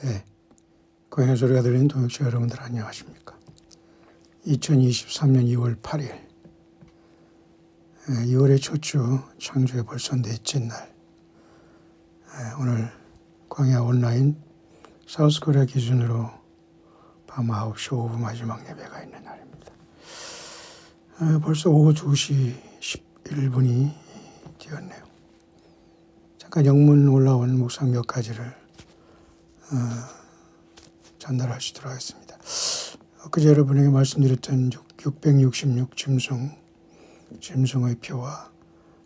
네, 광야 소리가 들리는 동역자 여러분들 안녕하십니까? 2023년 2월 8일 2월의 첫주 창조의 벌써 넷째 날. 오늘 광야 온라인 사우스코리아 기준으로 밤 9시 5분 마지막 예배가 있는 날입니다. 벌써 오후 2시 11분이 되었네요. 잠깐 영문 올라온 묵상 몇 가지를 전달할 수 있도록 하겠습니다. 엊그제 여러분에게 말씀드렸던 666 짐승의 표와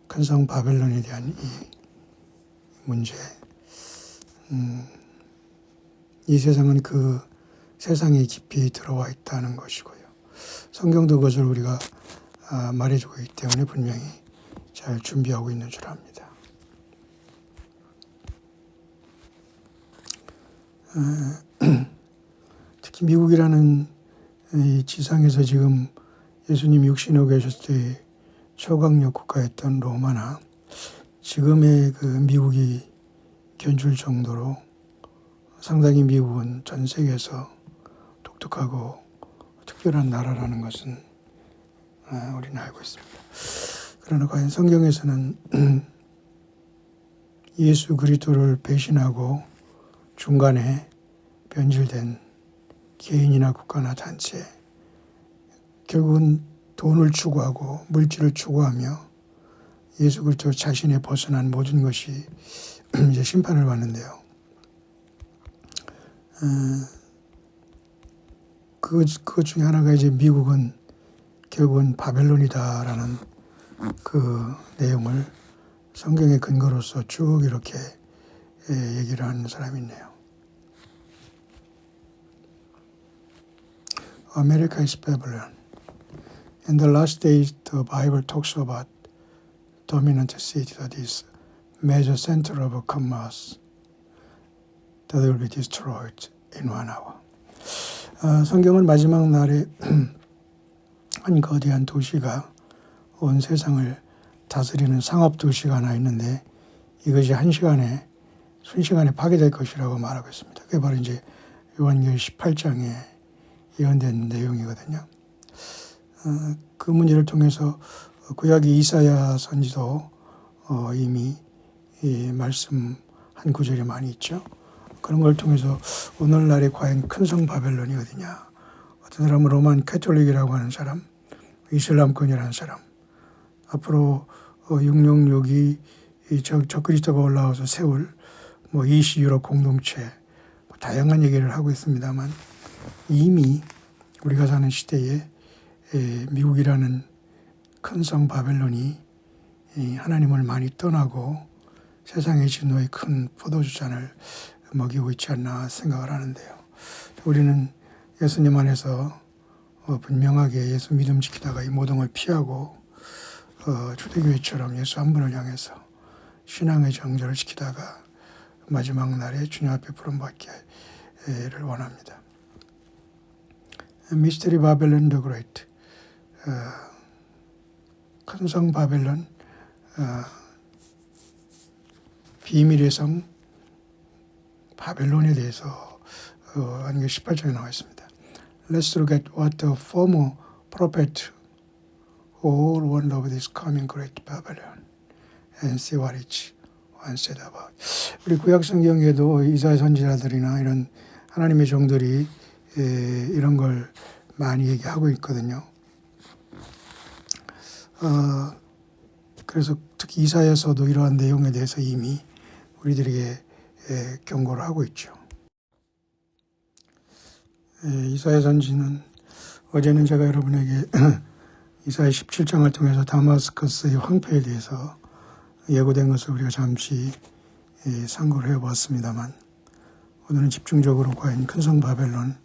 큰 성 바벨론에 대한 이 문제. 이 세상은 그 세상에 깊이 들어와 있다는 것이고요. 성경도 그것을 우리가 말해주고 있기 때문에 분명히 잘 준비하고 있는 줄 압니다. 특히 미국이라는 이 지상에서 지금 예수님 육신으로 계셨을 때 초강력 국가였던 로마나 지금의 그 미국이 견줄 정도로 상당히 미국은 전 세계에서 독특하고 특별한 나라라는 것은 우리는 알고 있습니다. 그러나 과연 성경에서는 예수 그리스도를 배신하고 중간에 변질된 개인이나 국가나 단체, 결국은 돈을 추구하고 물질을 추구하며 예수 그리스도 자신에 벗어난 모든 것이 이제 심판을 받는데요. 그것 중에 하나가 이제 미국은 결국은 바벨론이다라는 그 내용을 성경의 근거로서 쭉 이렇게 얘기를 하는 사람이 있네요. America is Babylon. In the last days, the Bible talks about dominant city, that is, major center of commerce that will be destroyed in 1 hour. 성경은 마지막 날에 한 거대한 도시가 온 세상을 다스리는 상업 도시가 하나 있는데 이것이 순식간에 파괴될 것이라고 말하고 있습니다. 그게 바로 이제 요한계시록 18장에 예언된 내용이거든요. 그 문제를 통해서 구약의 이사야 선지도 이미 말씀한 구절이 많이 있죠. 그런 걸 통해서 오늘날의 과연 큰 성 바벨론이 어디냐. 어떤 사람은 로만 캐톨릭이라고 하는 사람, 이슬람권이라는 사람, 앞으로 666이 적그리스도가 올라와서 세울 이시유럽 공동체, 다양한 얘기를 하고 있습니다만 이미 우리가 사는 시대에 미국이라는 큰 성 바벨론이 하나님을 많이 떠나고 세상의 진노의 큰 포도주잔을 먹이고 있지 않나 생각을 하는데요. 우리는 예수님 안에서 분명하게 예수 믿음 지키다가 이 모든 걸 피하고 초대교회처럼 예수 한 분을 향해서 신앙의 정절을 지키다가 마지막 날에 주님 앞에 부름받기를 원합니다. 미스터리 바벨론 더 그레이트, 큰 성 바벨론, 비밀의 성 바벨론에 대해서 한게 18장에 나와 있습니다. Let's look at what the former prophet all warned of this coming great Babylon and see what each one said about. 우리 구약 성경에도 이사야 선지자들이나 이런 하나님의 종들이 이런 걸 많이 얘기하고 있거든요. 그래서 특히 이사야서도 이러한 내용에 대해서 이미 우리들에게 경고를 하고 있죠. 이사야 선지는 어제는 제가 여러분에게 이사야 17장을 통해서 다마스커스의 황폐에 대해서 예고된 것을 우리가 잠시 상고를 해보았습니다만 오늘은 집중적으로 과연 큰 성 바벨론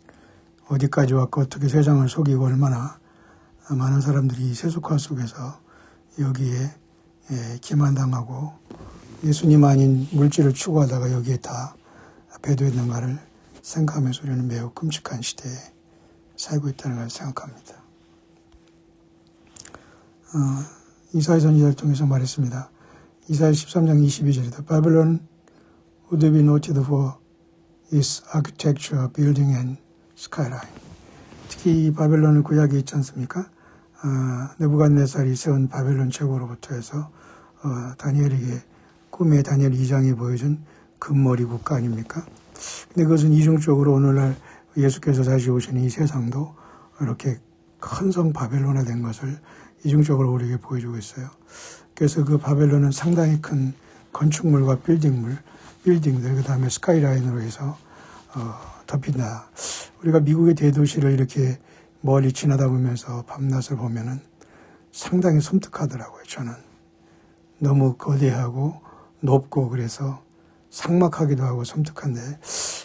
어디까지 왔고 어떻게 세상을 속이고 얼마나 많은 사람들이 세속화 속에서 여기에 기만당하고 예수님 아닌 물질을 추구하다가 여기에 다 배도했는가를 생각하면서 우리는 매우 끔찍한 시대에 살고 있다는 걸 생각합니다. 이사야 선지자를 통해서 말했습니다. 이사야 13장 22절에도 Babylon would be noted for its architecture, building and skyline. 특히 이 바벨론 구약이 있지 않습니까? 느부갓네살이 세운 바벨론 제국으로부터 해서 다니엘에게 꿈에 다니엘 2장이 보여준 금머리 국가 아닙니까? 근데 그것은 이중적으로 오늘날 예수께서 다시 오시는 이 세상도 이렇게 큰 성 바벨론화 된 것을 이중적으로 우리에게 보여주고 있어요. 그래서 그 바벨론은 상당히 큰 건축물과 빌딩들, 그 다음에 스카이라인으로 해서 덮인다. 우리가 미국의 대도시를 이렇게 멀리 지나다 보면서 밤낮을 보면은 상당히 섬뜩하더라고요. 저는 너무 거대하고 높고 그래서 삭막하기도 하고 섬뜩한데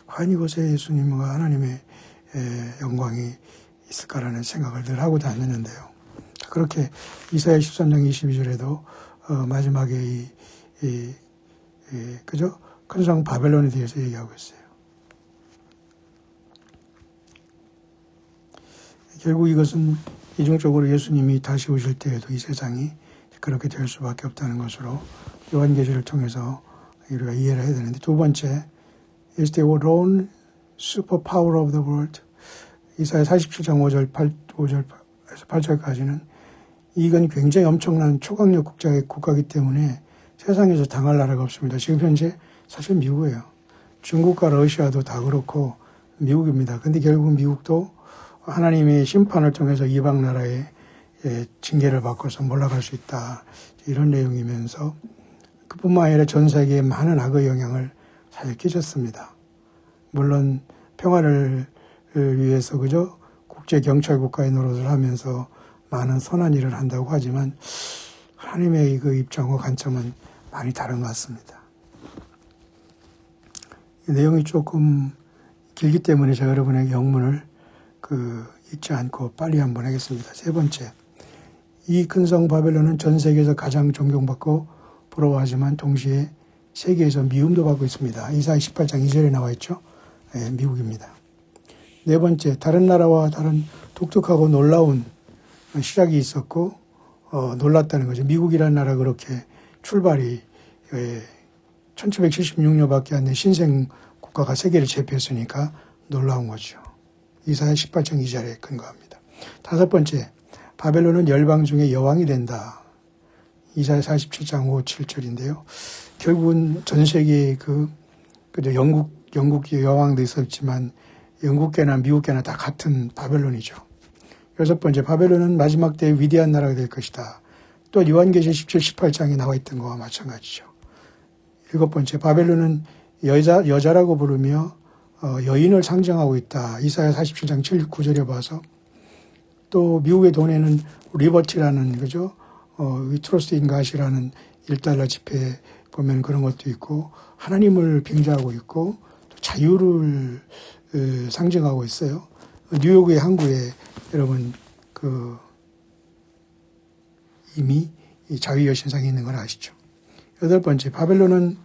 과연 이곳에 예수님과 하나님의 영광이 있을까라는 생각을 늘 하고 다녔는데요. 그렇게 이사야 13장 22절에도 마지막에 그죠? 큰 성 바벨론에 대해서 얘기하고 있어요. 결국 이것은 이중적으로 예수님이 다시 오실 때에도 이 세상이 그렇게 될 수밖에 없다는 것으로 요한계시를 통해서 우리가 이해를 해야 되는데, 두 번째, is the alone superpower of the world. 이사야 47장 5절에서 8절까지는 이건 굉장히 엄청난 초강력 국가이기 때문에 세상에서 당할 나라가 없습니다. 지금 현재 사실 미국이에요. 중국과 러시아도 다 그렇고 미국입니다. 근데 결국 미국도 하나님의 심판을 통해서 이방 나라의 징계를 받고서 몰락할 수 있다. 이런 내용이면서 그뿐만 아니라 전 세계에 많은 악의 영향을 사실 끼쳤습니다. 물론 평화를 위해서 그저 국제경찰국가의 노릇을 하면서 많은 선한 일을 한다고 하지만 하나님의 그 입장과 관점은 많이 다른 것 같습니다. 이 내용이 조금 길기 때문에 제가 여러분에게 영문을 읽지 않고 빨리 한번 하겠습니다. 세 번째, 이 큰 성 바벨론은 전 세계에서 가장 존경받고 부러워하지만 동시에 세계에서 미움도 받고 있습니다. 이사야 18장 2절에 나와 있죠. 미국입니다. 네 번째, 다른 나라와 다른 독특하고 놀라운 시작이 있었고 놀랐다는 거죠. 미국이라는 나라 그렇게 출발이 1776년밖에 안 된 신생 국가가 세계를 제패했으니까 놀라운 거죠. 이사야 18장 2절에 근거합니다. 다섯 번째, 바벨론은 열방 중에 여왕이 된다. 이사야 47장 5, 7절인데요. 결국은 전 세계에 영국 여왕도 있었지만 영국계나 미국계나 다 같은 바벨론이죠. 여섯 번째, 바벨론은 마지막 때의 위대한 나라가 될 것이다. 또 요한계시 17, 18장에 나와 있던 것과 마찬가지죠. 일곱 번째, 바벨론은 여자라고 부르며 여인을 상징하고 있다. 이사야 47장 7, 9절에 봐서 또 미국의 돈에는 리버티라는 그죠? 트러스트 인 갓이라는 $1 지폐 보면 그런 것도 있고 하나님을 빙자하고 있고 또 자유를 상징하고 있어요. 뉴욕의 항구에 여러분 이미 이 자유 여신상이 있는 걸 아시죠? 여덟 번째, 바벨론은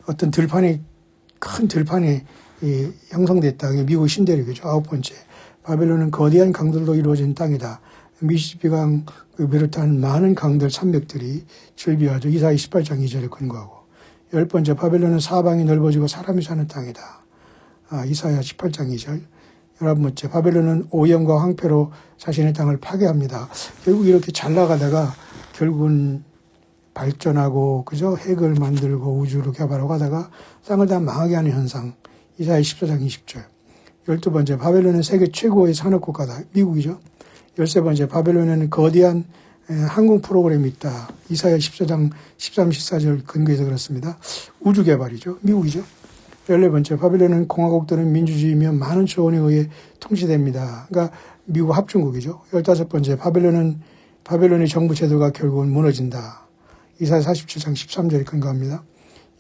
어떤 큰 들판에 형성됐다. 미국 신대륙이죠. 아홉 번째, 바벨론은 거대한 강들로 이루어진 땅이다. 미시시피강 비롯한 많은 강들, 산맥들이 즐비하죠. 이사야 18장 2절에 근거하고. 열 번째, 바벨론은 사방이 넓어지고 사람이 사는 땅이다. 이사야 18장 2절. 11번째, 바벨론은 오염과 황폐로 자신의 땅을 파괴합니다. 결국 이렇게 잘 나가다가 결국은 발전하고 그저 핵을 만들고 우주를 개발하고 하다가 땅을 다 망하게 하는 현상. 이사야 14장 20절. 12번째, 바벨론은 세계 최고의 산업국가다. 미국이죠. 13번째, 바벨론에는 거대한 항공 프로그램이 있다. 이사야 14장 13, 14절 근거해서 그렇습니다. 우주 개발이죠. 미국이죠. 14번째, 바벨론은 공화국들은 민주주의며 많은 조언에 의해 통치됩니다. 그러니까 미국 합중국이죠. 15번째, 바벨론의 정부 제도가 결국은 무너진다. 이사야 47장 13절에 근거합니다.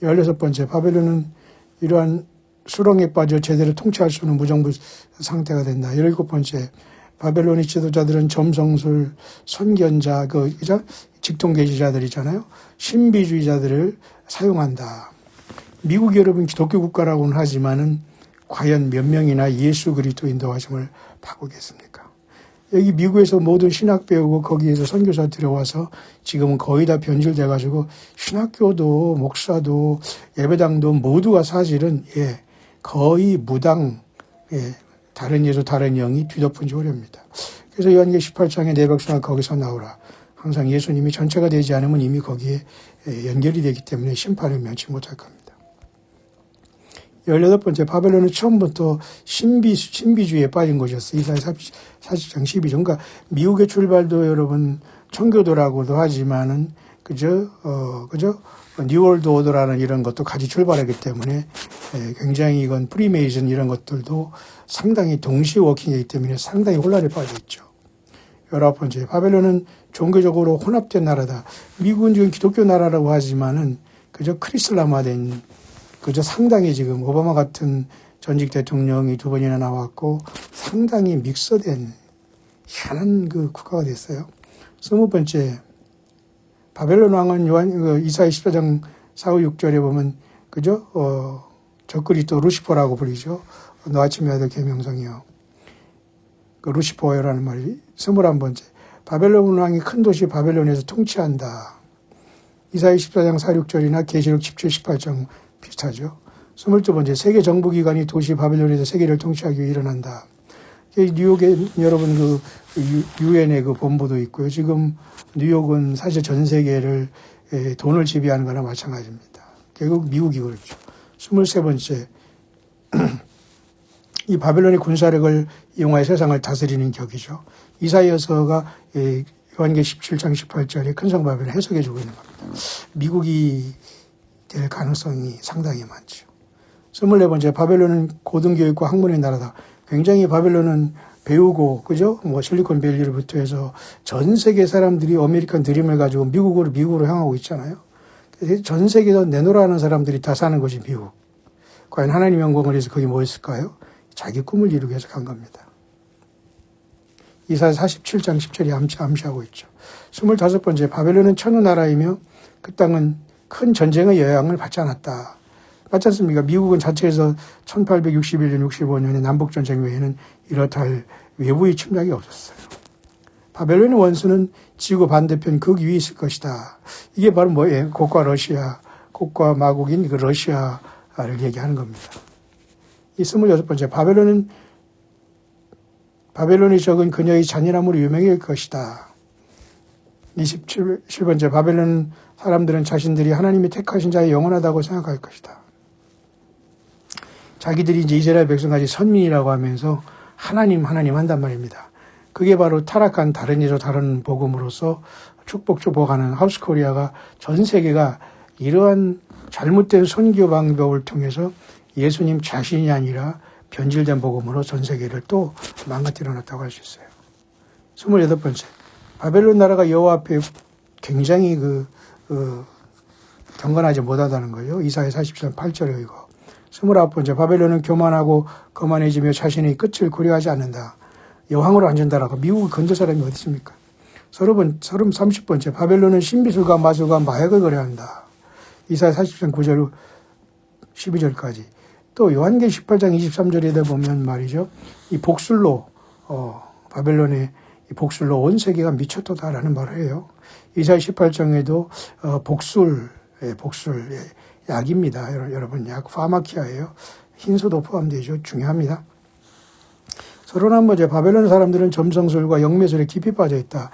16번째, 바벨론은 이러한 수렁에 빠져 제대로 통치할 수 없는 무정부 상태가 된다. 17번째, 바벨론의 지도자들은 점성술, 선견자, 직통계시자들이잖아요. 신비주의자들을 사용한다. 미국이 여러분 기독교 국가라고는 하지만은 과연 몇 명이나 예수 그리스도 인도하심을 받고 계십니까? 여기 미국에서 모든 신학 배우고 거기에서 선교사 들어와서 지금은 거의 다 변질돼가지고 신학교도 목사도 예배당도 모두가 사실은 거의 무당, 다른 예수 다른 영이 뒤덮은 지 오래입니다. 그래서 요한계시록 18장에 내 백성아 거기서 나오라. 항상 예수님이 전체가 되지 않으면 이미 거기에 연결이 되기 때문에 심판을 면치 못할 겁니다. 18번째, 바벨론은 처음부터 신비주의에 빠진 곳이었어요. 이사야 40장 12절. 그러니까 미국의 출발도 여러분 청교도라고도 하지만은 그저 뉴월드 오더라는 이런 것도 같이 출발하기 때문에 굉장히 이건 프리메이슨 이런 것들도 상당히 동시에 워킹이기 때문에 상당히 혼란에 빠져 있죠. 19번째, 바벨론은 종교적으로 혼합된 나라다. 미국은 지금 기독교 나라라고 하지만은 그저 크리슬람화된 그저 상당히 지금 오바마 같은 전직 대통령이 2번이나 나왔고 상당히 믹서된 희한한 그 국가가 됐어요. 20번째, 바벨론 왕은 이사야 14장 4, 5, 6절에 보면 그죠? 적그리스도 루시퍼라고 불리죠. 너 아침에 아들 계명성이요. 그 루시퍼라는 말이 21번째, 바벨론 왕이 큰 도시 바벨론에서 통치한다. 이사야 14장 4, 6절이나 계시록 17, 18장 비슷하죠. 22번째, 세계 정부기관이 도시 바벨론에서 세계를 통치하기 위해 일어난다. 뉴욕에 여러분 그 유엔의 그 본부도 있고요. 지금 뉴욕은 사실 전 세계를 돈을 지배하는 거나 마찬가지입니다. 결국 미국이 그렇죠. 23번째, 이 바벨론의 군사력을 이용하여 세상을 다스리는 격이죠. 이사야서가 요한계시록 17장 18절에 큰성 바벨론 해석해 주고 있는 겁니다. 미국이 될 가능성이 상당히 많죠. 24번째, 바벨론은 고등교육과 학문의 나라다. 굉장히 바벨론은 배우고, 그죠? 실리콘밸리로부터 해서 전 세계 사람들이 아메리칸 드림을 가지고 미국으로 향하고 있잖아요. 전 세계에서 내노라는 사람들이 다 사는 곳이 미국. 과연 하나님의 영광을 위해서 거기 뭐였을까요? 자기 꿈을 이루기 위해서 간 겁니다. 이사야 47장 10절이 암시하고 있죠. 25번째, 바벨론은 천의 나라이며 그 땅은 큰 전쟁의 영향을 받지 않았다. 맞지 않습니까? 미국은 자체에서 1861년, 65년에 남북전쟁 외에는 이렇다 할 외부의 침략이 없었어요. 바벨론의 원수는 지구 반대편 극 위에 있을 것이다. 이게 바로 뭐예요? 곡과 러시아, 곡과 마곡인 그 러시아를 얘기하는 겁니다. 이 26번째, 바벨론이 적은 그녀의 잔인함으로 유명해질 것이다. 27번째, 바벨론 사람들은 자신들이 하나님이 택하신 자의 영원하다고 생각할 것이다. 자기들이 이제 이스라엘 백성까지 선민이라고 하면서 하나님 한단 말입니다. 그게 바로 타락한 다른 예조 다른 복음으로서 축복하는 하우스코리아가 전 세계가 이러한 잘못된 선교 방법을 통해서 예수님 자신이 아니라 변질된 복음으로 전 세계를 또 망가뜨려 놨다고 할 수 있어요. 28번째, 바벨론 나라가 여호와 앞에 굉장히 경건하지 못하다는 거예요. 이사야 40장 8절에 이거. 29번째, 바벨론은 교만하고 거만해지며 자신의 끝을 고려하지 않는다. 여왕으로 앉는다라고. 미국을 건들 사람이 어디 있습니까? 30번째, 바벨론은 신비술과 마술과 마약을 거래한다. 이사야 40장 9절 12절까지. 또 요한계시록 18장 23절에 보면 말이죠. 이 복술로 바벨론의 이 복술로 온 세계가 미쳤다라는 말을 해요. 이사야 18장에도 복술, 약입니다. 여러분, 약 파마키아예요. 흰소도 포함되죠. 중요합니다. 31번째, 바벨론 사람들은 점성술과 영매술에 깊이 빠져 있다.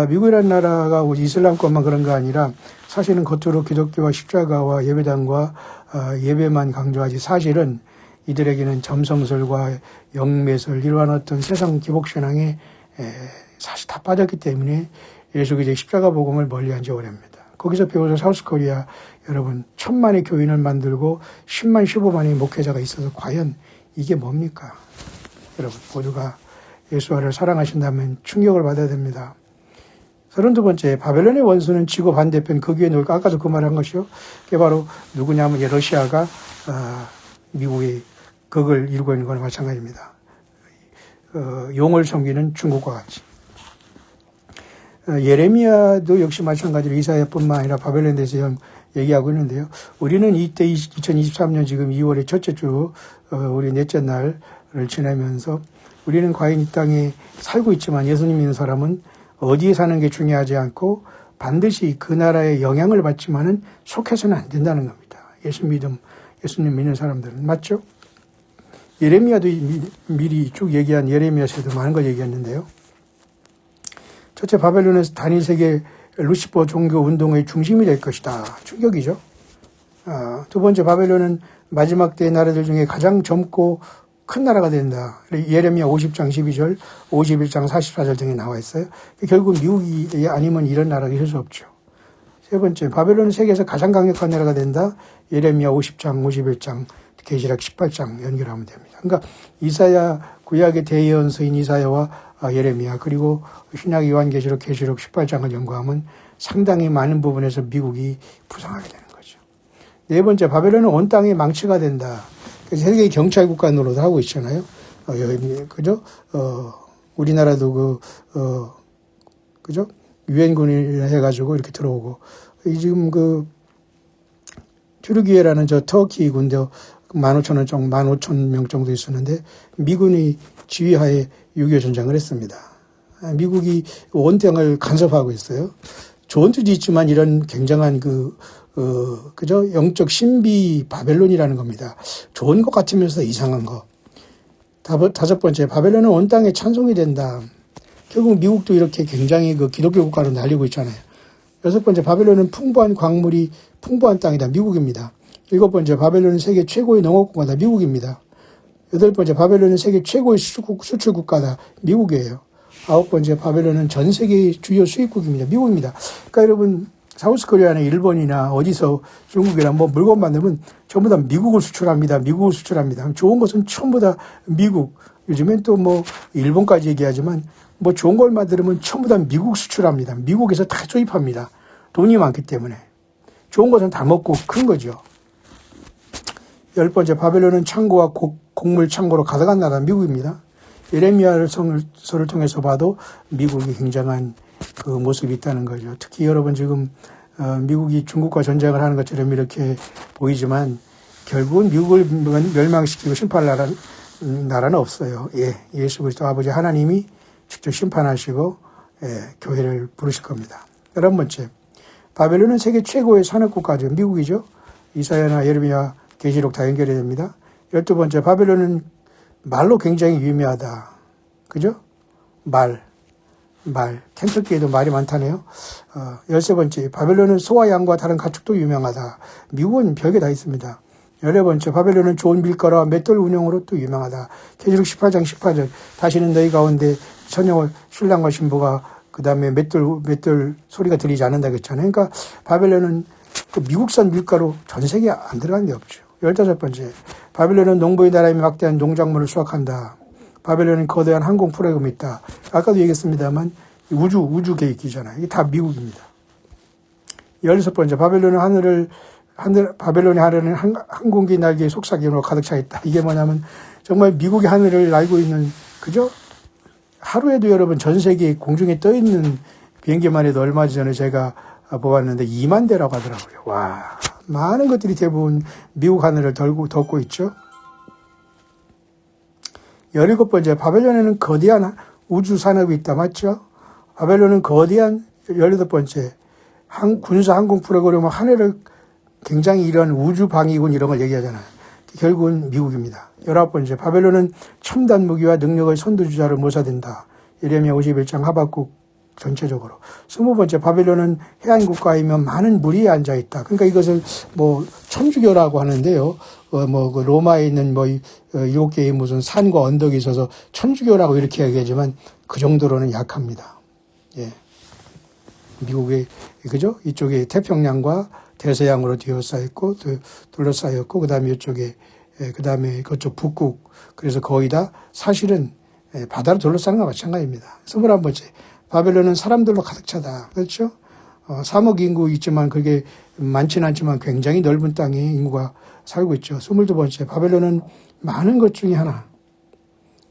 미국이라는 나라가 이슬람권만 그런 거 아니라 사실은 겉으로 기독교와 십자가와 예배당과 예배만 강조하지 사실은 이들에게는 점성술과 영매술 이러한 어떤 세상 기복신앙에 사실 다 빠졌기 때문에 예수께서 십자가 복음을 멀리한 지 오래입니다. 거기서 배워서 사우스코리아 여러분 1000만의 교인을 만들고 10만 15만의 목회자가 있어서 과연 이게 뭡니까? 여러분 모두가 예수와를 사랑하신다면 충격을 받아야 됩니다. 32번째, 바벨론의 원수는 지구 반대편 그 위에 놀고 아까도 그 말한 것이요. 그게 바로 누구냐면 러시아가 미국의 극을 이루고 있는 거나 마찬가지입니다. 용을 섬기는 중국과 같이. 예레미야도 역시 마찬가지로 이사야뿐만 아니라 바벨론에 대해서 얘기하고 있는데요. 우리는 이때 2023년 지금 2월의 첫째 주 우리 넷째 날을 지내면서 우리는 과연 이 땅에 살고 있지만 예수님 믿는 사람은 어디에 사는 게 중요하지 않고 반드시 그 나라의 영향을 받지만은 속해서는 안 된다는 겁니다. 예수님 믿는 사람들은. 맞죠? 예레미야도 미리 쭉 얘기한 예레미야서도 많은 걸 얘기했는데요. 첫째, 바벨론은 단일 세계 루시퍼 종교 운동의 중심이 될 것이다. 충격이죠. 두 번째, 바벨론은 마지막 때의 나라들 중에 가장 젊고 큰 나라가 된다. 예레미야 50장 12절, 51장 44절 등에 나와 있어요. 결국 미국이 아니면 이런 나라가 있을 수 없죠. 세 번째, 바벨론은 세계에서 가장 강력한 나라가 된다. 예레미야 50장, 51장, 계시록 18장 연결하면 됩니다. 그러니까 이사야, 구약의 대예언서인 이사야와 예레미야, 그리고 신약 요한계시록, 계시록 18장을 연구하면 상당히 많은 부분에서 미국이 부상하게 되는 거죠. 네 번째, 바벨론은 온 땅의 망치가 된다. 세계 경찰 국가 노릇을 하고 있잖아요. 그죠? 우리나라도 그죠? 유엔군이 해가지고 이렇게 들어오고. 지금 튀르기예라는 저 터키 군대 15,000명 정도 있었는데 미군이 지휘하에 6.25 전쟁을 했습니다. 미국이 온 땅을 간섭하고 있어요. 좋은 뜻이 있지만 이런 굉장한 그죠? 영적 신비 바벨론이라는 겁니다. 좋은 것 같으면서 이상한 거. 다섯 번째, 바벨론은 온 땅에 찬송이 된다. 결국 미국도 이렇게 굉장히 기독교 국가로 날리고 있잖아요. 여섯 번째, 바벨론은 풍부한 광물이 풍부한 땅이다. 미국입니다. 일곱 번째, 바벨론은 세계 최고의 농업국가다. 미국입니다. 여덟 번째, 바벨론은 세계 최고의 수출 국가다. 미국이에요. 아홉 번째, 바벨론은 전 세계의 주요 수입국입니다. 미국입니다. 그러니까 여러분, 사우스코리아나 일본이나 어디서 중국이나 물건 만들면 전부 다 미국을 수출합니다. 미국을 수출합니다. 좋은 것은 전부 다 미국. 요즘엔 또 일본까지 얘기하지만 좋은 걸 만들면 전부 다 미국 수출합니다. 미국에서 다 조입합니다. 돈이 많기 때문에. 좋은 것은 다 먹고 큰 거죠. 열 번째, 바벨론은 창고와 곡물 창고로 가득한 나라 미국입니다. 예레미야서를 통해서 봐도 미국이 굉장한 그 모습이 있다는 거죠. 특히 여러분 지금 미국이 중국과 전쟁을 하는 것처럼 이렇게 보이지만 결국은 미국을 멸망시키고 심판할 나라는 없어요. 예수 그리스도 아버지 하나님이 직접 심판하시고 교회를 부르실 겁니다. 11번째, 바벨론은 세계 최고의 산업국가죠. 미국이죠. 이사야나 예레미야, 계시록 다 연결이 됩니다. 12번째, 바벨론은 말로 굉장히 유명하다. 그죠? 말. 켄터키에도 말이 많다네요. 13번째, 바벨론은 소와 양과 다른 가축도 유명하다. 미국은 별게 다 있습니다. 14번째, 바벨론은 좋은 밀가루와 맷돌 운영으로 또 유명하다. 계시록 18장 18절, 다시는 너희 가운데 신랑과 신부가 그 다음에 맷돌 소리가 들리지 않는다 그랬잖아요. 그러니까 바벨론은 미국산 밀가루 전 세계에 안 들어간 데 없죠. 15번째, 바벨론은 농부의 나라이며 막대한 농작물을 수확한다. 바벨론은 거대한 항공 프로그램이 있다. 아까도 얘기했습니다만 우주 계획이잖아요. 이게 다 미국입니다. 16번째, 바벨론의 하늘은 항공기 날개의 속삭임으로 가득 차 있다. 이게 뭐냐면 정말 미국의 하늘을 날고 있는, 그죠? 하루에도 여러분 전 세계 공중에 떠 있는 비행기만 해도 얼마 전에 제가 보았는데 2만 대라고 하더라고요. 와, 많은 것들이 대부분 미국 하늘을 덮고 있죠. 17번째, 바벨론에는 거대한 우주 산업이 있다. 맞죠? 바벨론은 거대한 18번째, 군사 항공 프로그램 하늘을 굉장히 이런 우주 방위군 이런 걸 얘기하잖아요. 결국은 미국입니다. 19번째, 바벨론은 첨단 무기와 능력의 선두주자로 모사된다. 예레미야 51장 하박국 전체적으로. 20번째, 바벨론은 해안 국가이며 많은 무리에 앉아 있다. 그러니까 이것을 천주교라고 하는데요. 그 로마에 있는 7개의 무슨 산과 언덕이 있어서 천주교라고 이렇게 얘기하지만 그 정도로는 약합니다. 예. 미국의, 그죠? 이쪽에 태평양과 대서양으로 둘러싸였고, 그 다음에 이쪽에, 그 다음에 그쪽 북극. 그래서 거의 다 사실은 바다로 둘러싸는 것과 마찬가지입니다. 21번째, 바벨론은 사람들로 가득 차다. 그렇죠? 3억 인구 있지만 그게 많지는 않지만 굉장히 넓은 땅에 인구가 살고 있죠. 22번째, 바벨론은 많은 것 중에 하나.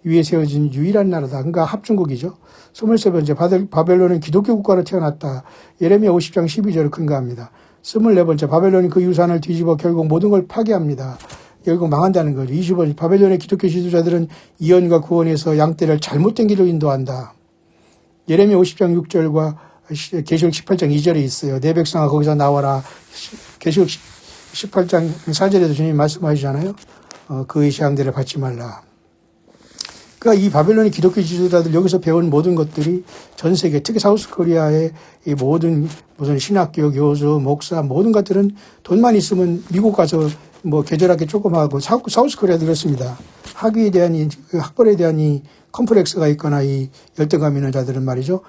위에 세워진 유일한 나라다. 그러니까 합중국이죠. 23번째, 바벨론은 기독교 국가로 태어났다. 예레미야 50장 12절을 근거합니다. 24번째, 바벨론이 그 유산을 뒤집어 결국 모든 걸 파괴합니다. 결국 망한다는 거죠. 20번 바벨론의 기독교 지도자들은 이언과 구원에서 양떼를 잘못된 길로 인도한다. 예레미야 50장 6절과 계시록 18장 2절에 있어요. 내 백성아 거기서 나와라. 계시록 18장 4절에도 주님이 말씀하시잖아요. 그의 재앙들을 받지 말라. 그러니까 이 바벨론의 기독교 지도자들 여기서 배운 모든 것들이 전 세계, 특히 사우스 코리아의 이 모든 무슨 신학교 교수, 목사 모든 것들은 돈만 있으면 미국 가서 뭐 계절학교 조금 하고 사우스 코리아도 그렇습니다. 학위에 대한 학벌에 대한 이 컴플렉스가 있거나 이 열등감 있는 자들은 말이죠.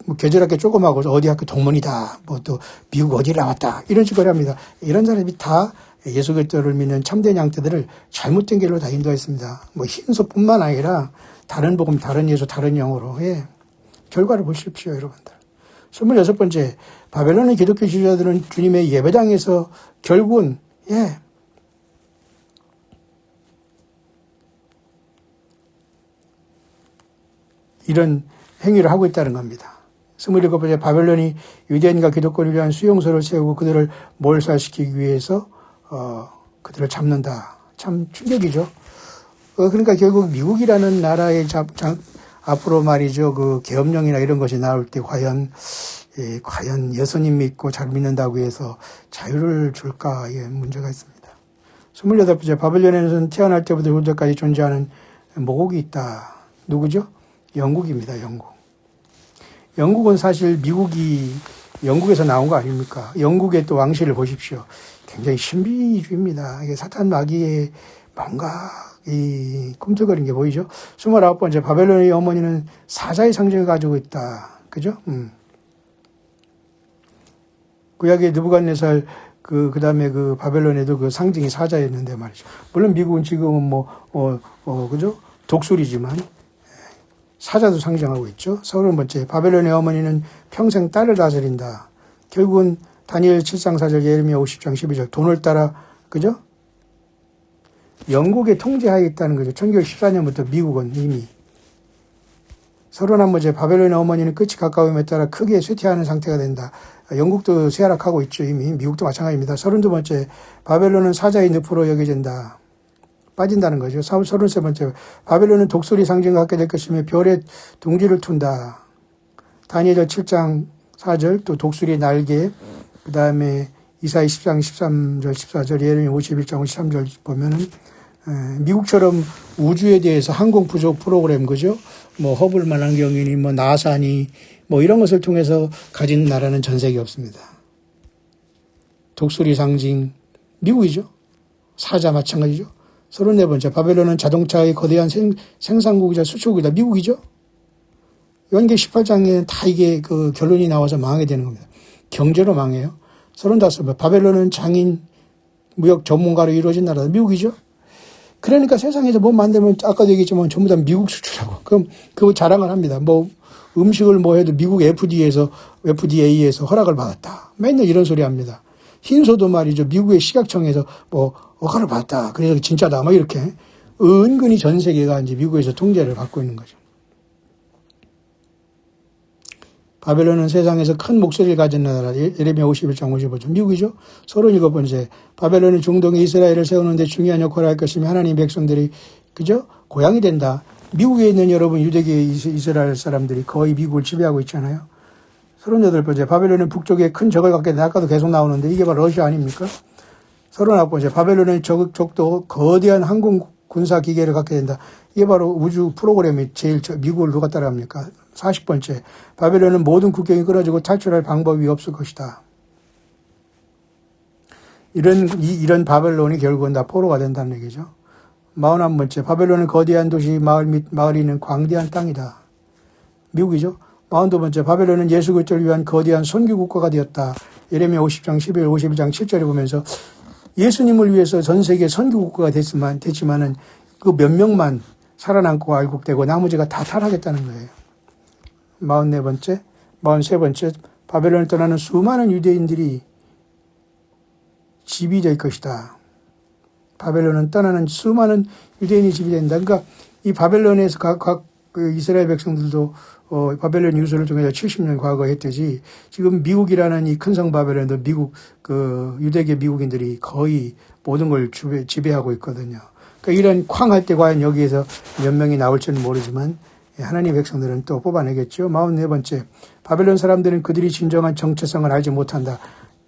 뭐 계절학교 조금 하고 어디 학교 동문이다. 뭐 또 미국 어디 나왔다. 이런 식으로 합니다. 이런 사람이 다 예수 그리스도를 믿는 참된 양떼들을 잘못된 길로 다 인도했습니다. 뭐 흰소뿐만 아니라 다른 복음, 다른 예수, 다른 영어로. 예. 결과를 보십시오, 여러분들. 26번째, 바벨론의 기독교 지도자들은 주님의 예배당에서 결국은 이런 행위를 하고 있다는 겁니다. 27번째, 바벨론이 유대인과 기독교를 위한 수용소를 세우고 그들을 몰살시키기 위해서 그들을 잡는다. 참 충격이죠. 그러니까 결국 미국이라는 나라의 앞으로 말이죠. 그 계엄령이나 이런 것이 나올 때 과연 예수님 믿고 잘 믿는다고 해서 자유를 줄까? 문제가 있습니다. 28번째, 바벨론에는 태어날 때부터 현재까지 존재하는 모국이 있다. 누구죠? 영국입니다. 영국은 사실 영국에서 나온 거 아닙니까? 영국의 또 왕실을 보십시오. 굉장히 신비주의입니다. 이게 사탄 마귀의 뭔가 꿈틀거리는 게 보이죠? 29번째, 바벨론의 어머니는 사자의 상징을 가지고 있다. 그죠? 구약의 느부갓네살 그다음에 바벨론에도 그 상징이 사자였는데 말이죠. 물론 미국은 지금은 그죠? 독수리지만 사자도 상징하고 있죠. 30번째, 바벨론의 어머니는 평생 딸을 다스린다. 결국은 다니엘 7장 4절, 예레미야 50장 12절, 돈을 따라, 그죠? 영국의 통제하에 있다는 거죠. 1914년부터 미국은 이미. 31번째, 바벨론의 어머니는 끝이 가까움에 따라 크게 쇠퇴하는 상태가 된다. 영국도 쇠하락하고 있죠. 이미. 미국도 마찬가지입니다. 32번째, 바벨론은 사자의 늪으로 여겨진다. 빠진다는 거죠. 33번째, 바벨론은 독수리 상징을 갖게 될 것이며 별의 둥지를 툰다. 다니엘 7장 4절, 또 독수리 날개, 그 다음에 이사야 10장 13절, 14절, 예레미야 51장 53절 보면은, 미국처럼 우주에 대해서 항공 부족 프로그램, 그죠? 뭐, 허블 만환경이니, 뭐, 나사니, 뭐, 이런 것을 통해서 가진 나라는 전 세계에 없습니다. 독수리 상징, 미국이죠. 사자 마찬가지죠. 34번째, 바벨론은 자동차의 거대한 생산국이자 수출국이다. 미국이죠. 요한계 18장에 다 이게 결론이 나와서 망하게 되는 겁니다. 경제로 망해요. 35번, 바벨론은 장인, 무역 전문가로 이루어진 나라다. 미국이죠. 그러니까 세상에서 뭐 만들면 아까도 얘기했지만 전부 다 미국 수출하고 그럼 그거 자랑을 합니다. 뭐 음식을 뭐 해도 미국 FDA에서 허락을 받았다. 맨날 이런 소리 합니다. 흰소도 말이죠. 미국의 식약청에서 뭐 허가를 받았다. 그래서 진짜다. 막 이렇게 은근히 전 세계가 이제 미국에서 통제를 받고 있는 거죠. 바벨론은 세상에서 큰 목소리를 가진 나라, 예레미야 51장 55절, 미국이죠. 37번째, 바벨론은 중동에 이스라엘을 세우는데 중요한 역할을 할 것이며 하나님 백성들이, 그죠? 고향이 된다. 미국에 있는 여러분 유대계 이스라엘 사람들이 거의 미국을 지배하고 있잖아요. 38번째, 바벨론은 북쪽에 큰 적을 갖게 된다. 아까도 계속 나오는데 이게 바로 러시아 아닙니까? 39번째, 바벨론은 적도 거대한 항공 군사 기계를 갖게 된다. 이게 바로 우주 프로그램이 제일 미국을 누가 따라합니까? 40번째, 바벨론은 모든 국경이 끊어지고 탈출할 방법이 없을 것이다. 이런 바벨론이 결국은 다 포로가 된다는 얘기죠. 41번째, 바벨론은 거대한 도시 마을이 있는 광대한 땅이다. 미국이죠. 42번째, 바벨론은 예수 그리스도를 위한 거대한 선교 국가가 되었다. 예레미야 50장 11, 51장 7절에 보면서 예수님을 위해서 전 세계 선교 국가가 됐지만은 그 몇 명만 살아남고 알곡되고 나머지가 다 타락했다는 거예요. 43번째, 바벨론을 떠나는 수많은 유대인들이 집이 될 것이다. 바벨론은 떠나는 수많은 유대인이 집이 된다. 그러니까 이 바벨론에서 그 이스라엘 백성들도 바벨론 유수를 통해서 70년 과거 했듯이 지금 미국이라는 이 큰 성 바벨론도 미국 그 유대계 미국인들이 거의 모든 걸 지배하고 있거든요. 그러니까 이런 쾅할 때 과연 여기에서 몇 명이 나올지는 모르지만 하나님의 백성들은 또 뽑아내겠죠. 44번째, 바벨론 사람들은 그들이 진정한 정체성을 알지 못한다.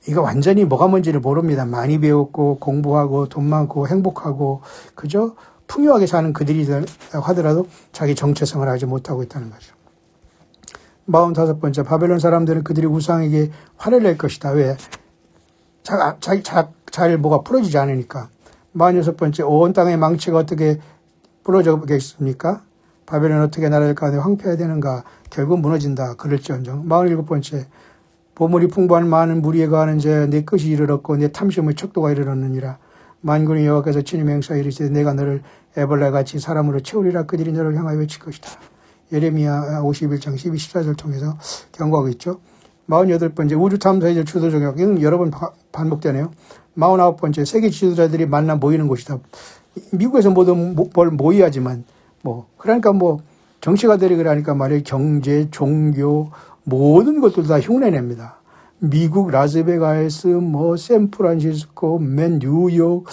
이거 완전히 뭐가 뭔지를 모릅니다. 많이 배웠고 공부하고 돈 많고 행복하고 그죠? 풍요하게 사는 그들이 하더라도 자기 정체성을 알지 못하고 있다는 거죠. 45번째, 바벨론 사람들은 그들이 우상에게 화를 낼 것이다. 왜? 잘 뭐가 풀어지지 않으니까. 46번째, 온 땅의 망치가 어떻게 부러져겠습니까? 바벨론 어떻게 나라를 가운데 황폐해야 되는가? 결국 무너진다. 그럴지언정. 47번째, 보물이 풍부한 많은 무리에 가는 자 내 끝이 이르렀고 내 탐심의 척도가 이르렀느니라. 만군의 여호와께서 친히 맹세하여 이르시되 내가 너를 애벌레같이 사람으로 채우리라. 그들이 너를 향하여 외칠 것이다. 예레미야 51장 12, 14절 통해서 경고하고 있죠. 48번째, 우주 탐사의 주도 종역. 이건 여러 번 반복되네요. 49번째, 세계 지도자들이 만나 모이는 곳이다. 미국에서 모든 뭘 모의하지만 그러니까 정치가들이 그러니까 말이에요. 경제, 종교, 모든 것들 다 흉내냅니다. 미국 라스베가스, 샌프란시스코, 뉴욕,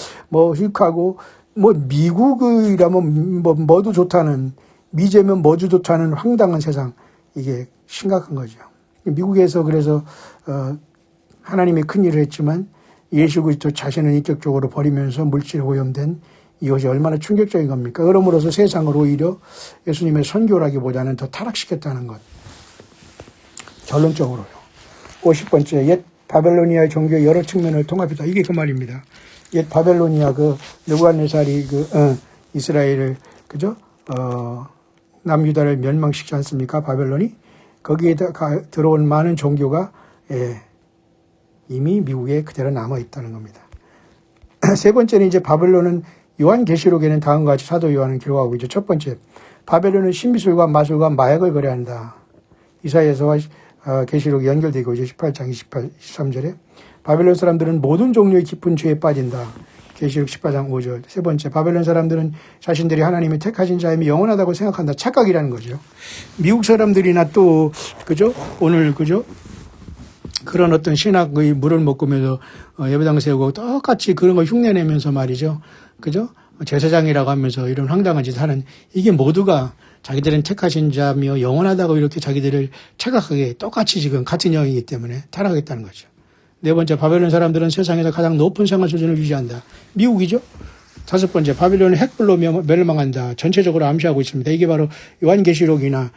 시카고, 미국이라면 뭐도 좋다는, 미제면 뭐도 좋다는 황당한 세상. 이게 심각한 거죠. 미국에서 그래서, 하나님이 큰 일을 했지만 예수 그리스도 자신을 인격적으로 버리면서 물질에 오염된 이것이 얼마나 충격적인 겁니까? 그러므로서 세상을 오히려 예수님의 선교라기보다는 더 타락시켰다는 것. 결론적으로요. 50번째, 옛 바벨로니아의 종교의 여러 측면을 통합했다. 이게 그 말입니다. 옛 바벨로니아 느부갓네살이 이스라엘을 그죠? 남유다를 멸망시키지 않습니까? 바벨론이 거기에 들어온 많은 종교가 이미 미국에 그대로 남아 있다는 겁니다. 세 번째는 이제 바벨론은 요한계시록에는 다음과 같이 사도 요한은 기록하고 있죠. 첫 번째, 바벨론은 신비술과 마술과 마약을 거래한다. 이사야서와 계시록이 연결되고 있죠. 18장 23절에 바벨론 사람들은 모든 종류의 깊은 죄에 빠진다. 계시록 18장 5절. 세 번째, 바벨론 사람들은 자신들이 하나님의 택하신 자임이 영원하다고 생각한다. 착각이라는 거죠. 미국 사람들이나 또 그죠? 오늘 그죠? 그런 어떤 신학의 물을 먹으면서 예배당 세우고 똑같이 그런 걸 흉내내면서 말이죠. 그죠? 제사장이라고 하면서 이런 황당한 짓을 하는 이게 모두가 자기들은 택하신 자며 영원하다고 이렇게 자기들을 착각하게 똑같이 지금 같은 영이기 때문에 타락하겠다는 거죠. 네 번째, 바벨론 사람들은 세상에서 가장 높은 생활 수준을 유지한다. 미국이죠. 다섯 번째, 바벨론은 핵불로 멸망한다. 전체적으로 암시하고 있습니다. 이게 바로 요한계시록이나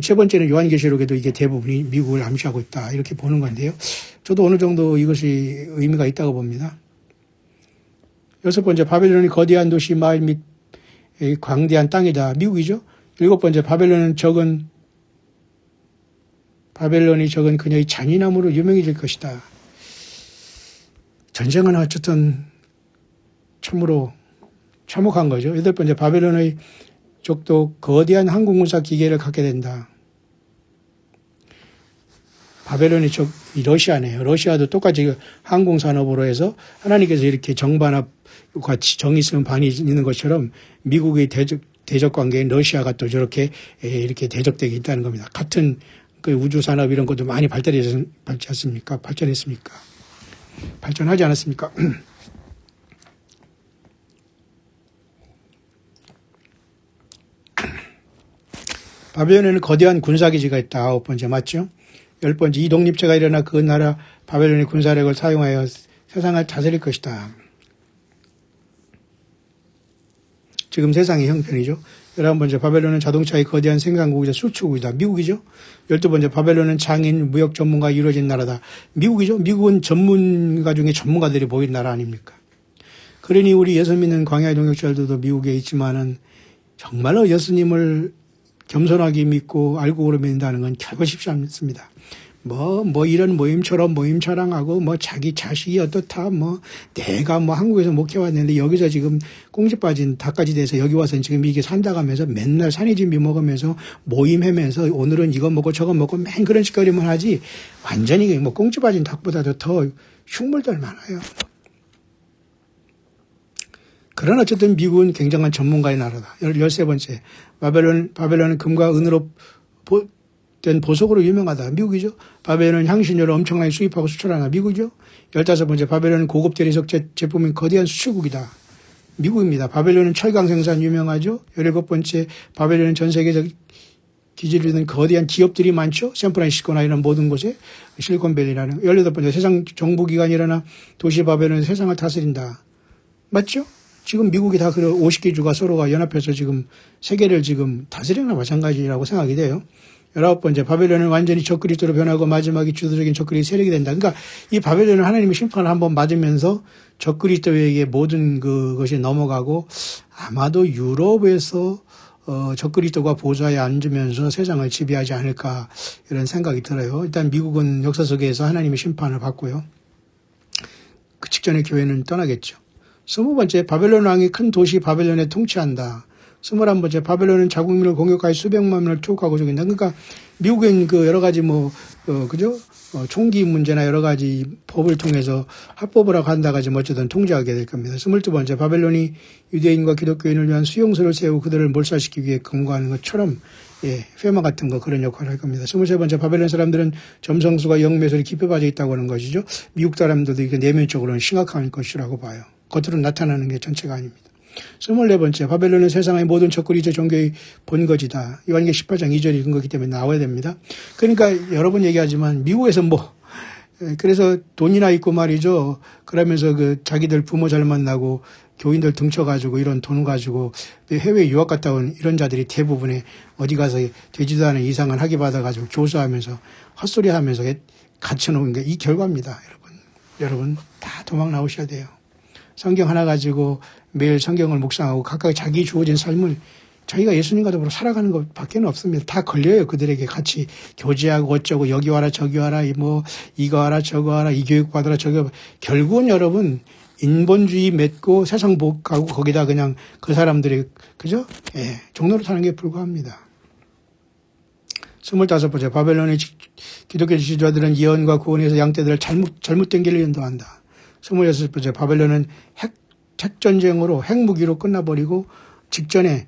세 번째는 요한계시록에도 이게 대부분이 미국을 암시하고 있다. 이렇게 보는 건데요. 저도 어느 정도 이것이 의미가 있다고 봅니다. 여섯 번째, 바벨론이 거대한 도시, 마을 및 광대한 땅이다. 미국이죠. 일곱 번째, 바벨론이 적은 그녀의 잔인함으로 유명해질 것이다. 전쟁은 어쨌든 참으로 참혹한 거죠. 여덟 번째, 바벨론의 적도 거대한 항공군사 기계를 갖게 된다. 바벨론이 이 러시아네요. 러시아도 똑같이 항공산업으로 해서 하나님께서 이렇게 정반합과 정이 있으면 반이 있는 것처럼 미국의 대적 관계인 러시아가 또 저렇게 이렇게 대적되게 있다는 겁니다. 같은 그 우주산업 이런 것도 많이 발전했습니까? 발전하지 않았습니까? 바벨론에는 거대한 군사기지가 있다. 아홉 번째 맞죠? 열 번째, 이 독립체가 일어나 그 나라 바벨론의 군사력을 사용하여 세상을 다스릴 것이다. 지금 세상의 형편이죠. 11번째, 바벨론은 자동차의 거대한 생산국이자 수출국이다. 미국이죠. 12번째, 바벨론은 장인, 무역 전문가 이루어진 나라다. 미국이죠. 미국은 전문가 중에 전문가들이 모인 나라 아닙니까? 그러니 우리 예수 믿는 광야의 동역자들도 미국에 있지만은 정말로 예수님을 겸손하게 믿고 알고 오래 믿는다는 건 결코 쉽지 않습니다. 이런 모임처럼 모임 자랑하고, 자기 자식이 어떻다, 내가 한국에서 목회왔는데 여기서 지금 꽁지 빠진 닭까지 돼서 여기 와서 지금 이게 산다가면서 맨날 산이진비 먹으면서 모임하면서 오늘은 이거 먹고 저거 먹고 맨 그런 짓거리만 하지, 완전히 꽁지 빠진 닭보다도 더 흉물들 많아요. 그러나 어쨌든 미국은 굉장한 전문가의 나라다. 13번째, 바벨론은 금과 은으로 된 보석으로 유명하다. 미국이죠. 바벨론은 향신료를 엄청나게 수입하고 수출하나. 미국이죠. 15번째, 바벨론은 고급 대리석 제품인 거대한 수출국이다. 미국입니다. 바벨론은 철강 생산 유명하죠. 17번째, 바벨론은 전 세계적 기지를 둔 거대한 기업들이 많죠. 샌프란시스코나 이런 모든 곳에 실리콘밸리라는. 18번째, 세상 정부기관이라나 도시 바벨론은 세상을 다스린다. 맞죠? 지금 미국이 다 그 50개 주가 서로가 연합해서 지금 세계를 지금 다스리나 마찬가지라고 생각이 돼요. 19번째, 바벨론은 완전히 적그리스도로 변하고 마지막에 주도적인 적그리스도 세력이 된다. 그러니까 이 바벨론은 하나님의 심판을 한번 맞으면서 적그리스도에게 모든 그것이 넘어가고 아마도 유럽에서 적그리스도가 보좌에 앉으면서 세상을 지배하지 않을까 이런 생각이 들어요. 일단 미국은 역사 속에서 하나님의 심판을 받고요. 그 직전에 교회는 떠나겠죠. 20번째, 바벨론 왕이 큰 도시 바벨론에 통치한다. 21번째, 바벨론은 자국민을 공격하여 수백만 명을 투옥하고 죽인다. 그러니까 미국은 그 여러 가지 그죠? 총기 문제나 여러 가지 법을 통해서 합법이라고 한다가 지금 어쨌든 통제하게 될 겁니다. 22번째, 바벨론이 유대인과 기독교인을 위한 수용소를 세우고 그들을 몰살시키기 위해 검거하는 것처럼 페마 같은 거 그런 역할을 할 겁니다. 23번째, 바벨론 사람들은 점성술과 영매술이 깊이 빠져 있다고 하는 것이죠. 미국 사람들도 이게 내면적으로는 심각한 것이라고 봐요. 겉으로 나타나는 게 전체가 아닙니다. 24번째, 바벨론은 세상의 모든 적그리스도 종교의 본거지다. 요한계시록 18장 2절이 근거기 때문에 나와야 됩니다. 그러니까 여러 번 얘기하지만 미국에서 그래서 돈이나 있고 말이죠. 그러면서 자기들 부모 잘 만나고 교인들 등쳐가지고 이런 돈 가지고 해외 유학 갔다 온 이런 자들이 대부분의 어디 가서 되지도 않은 이상을 하게 받아가지고 조사하면서 헛소리 하면서 갇혀놓은 게 이 결과입니다. 여러분 다 도망 나오셔야 돼요. 성경 하나 가지고 매일 성경을 묵상하고 각각 자기 주어진 삶을 자기가 예수님과 더불어 살아가는 것 밖에는 없습니다. 다 걸려요. 그들에게 같이 교제하고 어쩌고 여기 와라 저기 와라 이거 와라 저거 와라 이 교육 받아라 저기 와라. 결국은 여러분 인본주의 맺고 세상 복하고 거기다 그냥 그 사람들이 그죠? 종로로 사는 게 불과합니다. 25번째, 바벨론의 기독교 지도자들은 예언과 구원에서 양떼들을 잘못된 길로 인도한다. 26번째, 바벨론은 핵전쟁으로 핵무기로 끝나버리고 직전에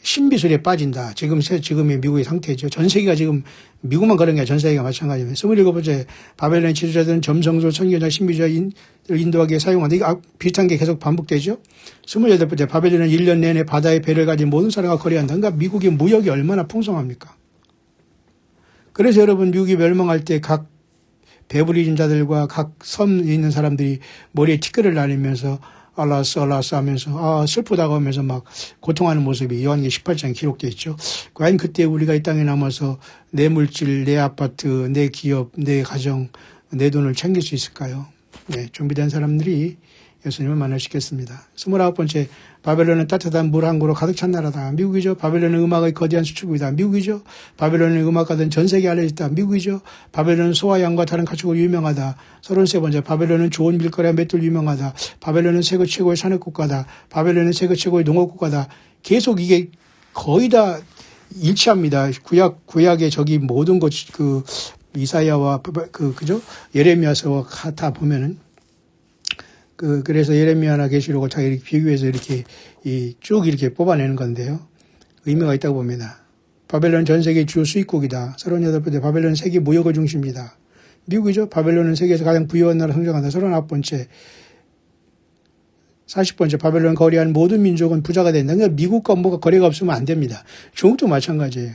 신비술에 빠진다. 지금의 미국의 상태죠. 전 세계가 지금 미국만 그런 게 아니라 전 세계가 마찬가지입니다. 27번째, 바벨론의 지도자들은 점성술, 선교자, 신비주의를 인도하기 위해 사용한다. 이거 비슷한 게 계속 반복되죠. 28번째, 바벨론은 1년 내내 바다의 배를 가진 모든 사람과 거래한다. 그러니까 미국의 무역이 얼마나 풍성합니까? 그래서 여러분 미국이 멸망할 때 각 배부리진 자들과 각 섬에 있는 사람들이 머리에 티끌을 날리면서 알라스 하면서 슬프다고 하면서 막 고통하는 모습이 요한계시록 18장에 기록되어 있죠. 과연 그때 우리가 이 땅에 남아서 내 물질, 내 아파트, 내 기업, 내 가정, 내 돈을 챙길 수 있을까요? 준비된 사람들이 예수님을 만나시겠습니다. 29번째, 바벨론은 따뜻한 물 한 그루 가득 찬 나라다. 미국이죠. 바벨론은 음악의 거대한 수출국이다. 미국이죠. 바벨론은 음악가든 전 세계에 알려졌다. 미국이죠. 바벨론은 소와 양과 다른 가축으로 유명하다. 33번째, 바벨론은 좋은 밀가루와 맷돌 유명하다. 바벨론은 세계 최고의 산업국가다. 바벨론은 세계 최고의 농업국가다. 계속 이게 거의 다 일치합니다. 구약의 저기 모든 것, 이사야와 그죠? 예레미야서 다 보면은 그래서 예레미야나 계시록을 다 이렇게 비교해서 이렇게 쭉 이렇게 뽑아내는 건데요. 의미가 있다고 봅니다. 바벨론 전 세계 주요 수입국이다. 38번째, 바벨론은 세계 무역의 중심이다. 미국이죠. 바벨론은 세계에서 가장 부유한 나라 성장한다. 39번째, 40번째, 바벨론 거래한 모든 민족은 부자가 된다. 그러니까 미국과 거래가 없으면 안 됩니다. 중국도 마찬가지예요.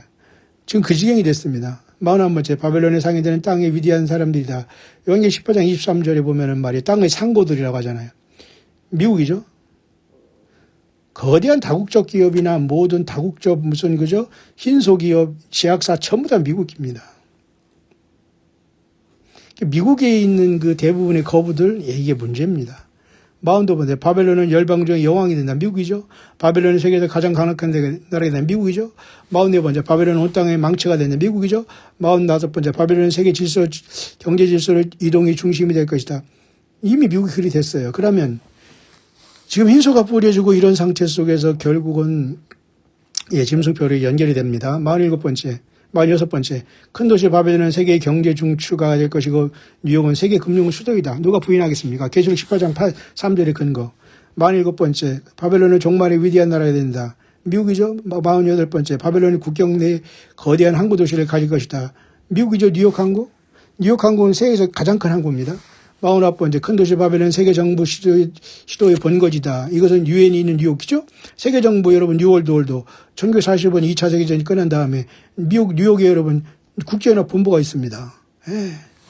지금 그 지경이 됐습니다. 41번째, 바벨론에 상인되는 땅의 위대한 사람들이다. 요한계시록 18장 23절에 보면은 말이에요. 땅의 상고들이라고 하잖아요. 미국이죠. 거대한 다국적 기업이나 모든 다국적 그죠? 흰소기업, 제약사 전부 다 미국입니다. 미국에 있는 그 대부분의 거부들, 이게 문제입니다. 42번째, 바벨론은 열방 중에 여왕이 된다. 미국이죠. 바벨론은 세계에서 가장 강력한 나라가 된다. 미국이죠. 44번째, 바벨론은 온 땅의 망치가 된다. 미국이죠. 45번째, 바벨론은 세계 질서, 경제 질서를 이동이 중심이 될 것이다. 이미 미국이 그리 됐어요. 그러면 지금 흰소가 뿌려지고 이런 상태 속에서 결국은 짐승표로 연결이 됩니다. 46번째, 큰 도시 바벨론은 세계의 경제 중추가 될 것이고 뉴욕은 세계 금융 수도이다. 누가 부인하겠습니까? 계시록 18장 3절의 근거. 47번째, 바벨론은 종말의 위대한 나라가 된다. 미국이죠. 48번째, 바벨론이 국경 내에 거대한 항구 도시를 가질 것이다. 미국이죠. 뉴욕 항구. 뉴욕 항구는 세계에서 가장 큰 항구입니다. 49번째, 큰 도시 바벨론 세계 정부 시도의 본거지다. 이것은 유엔이 있는 뉴욕이죠. 세계 정부 여러분 뉴월드월도 1945년 2차 세계전이 끝난 다음에 뉴욕에 여러분 국제연합 본부가 있습니다.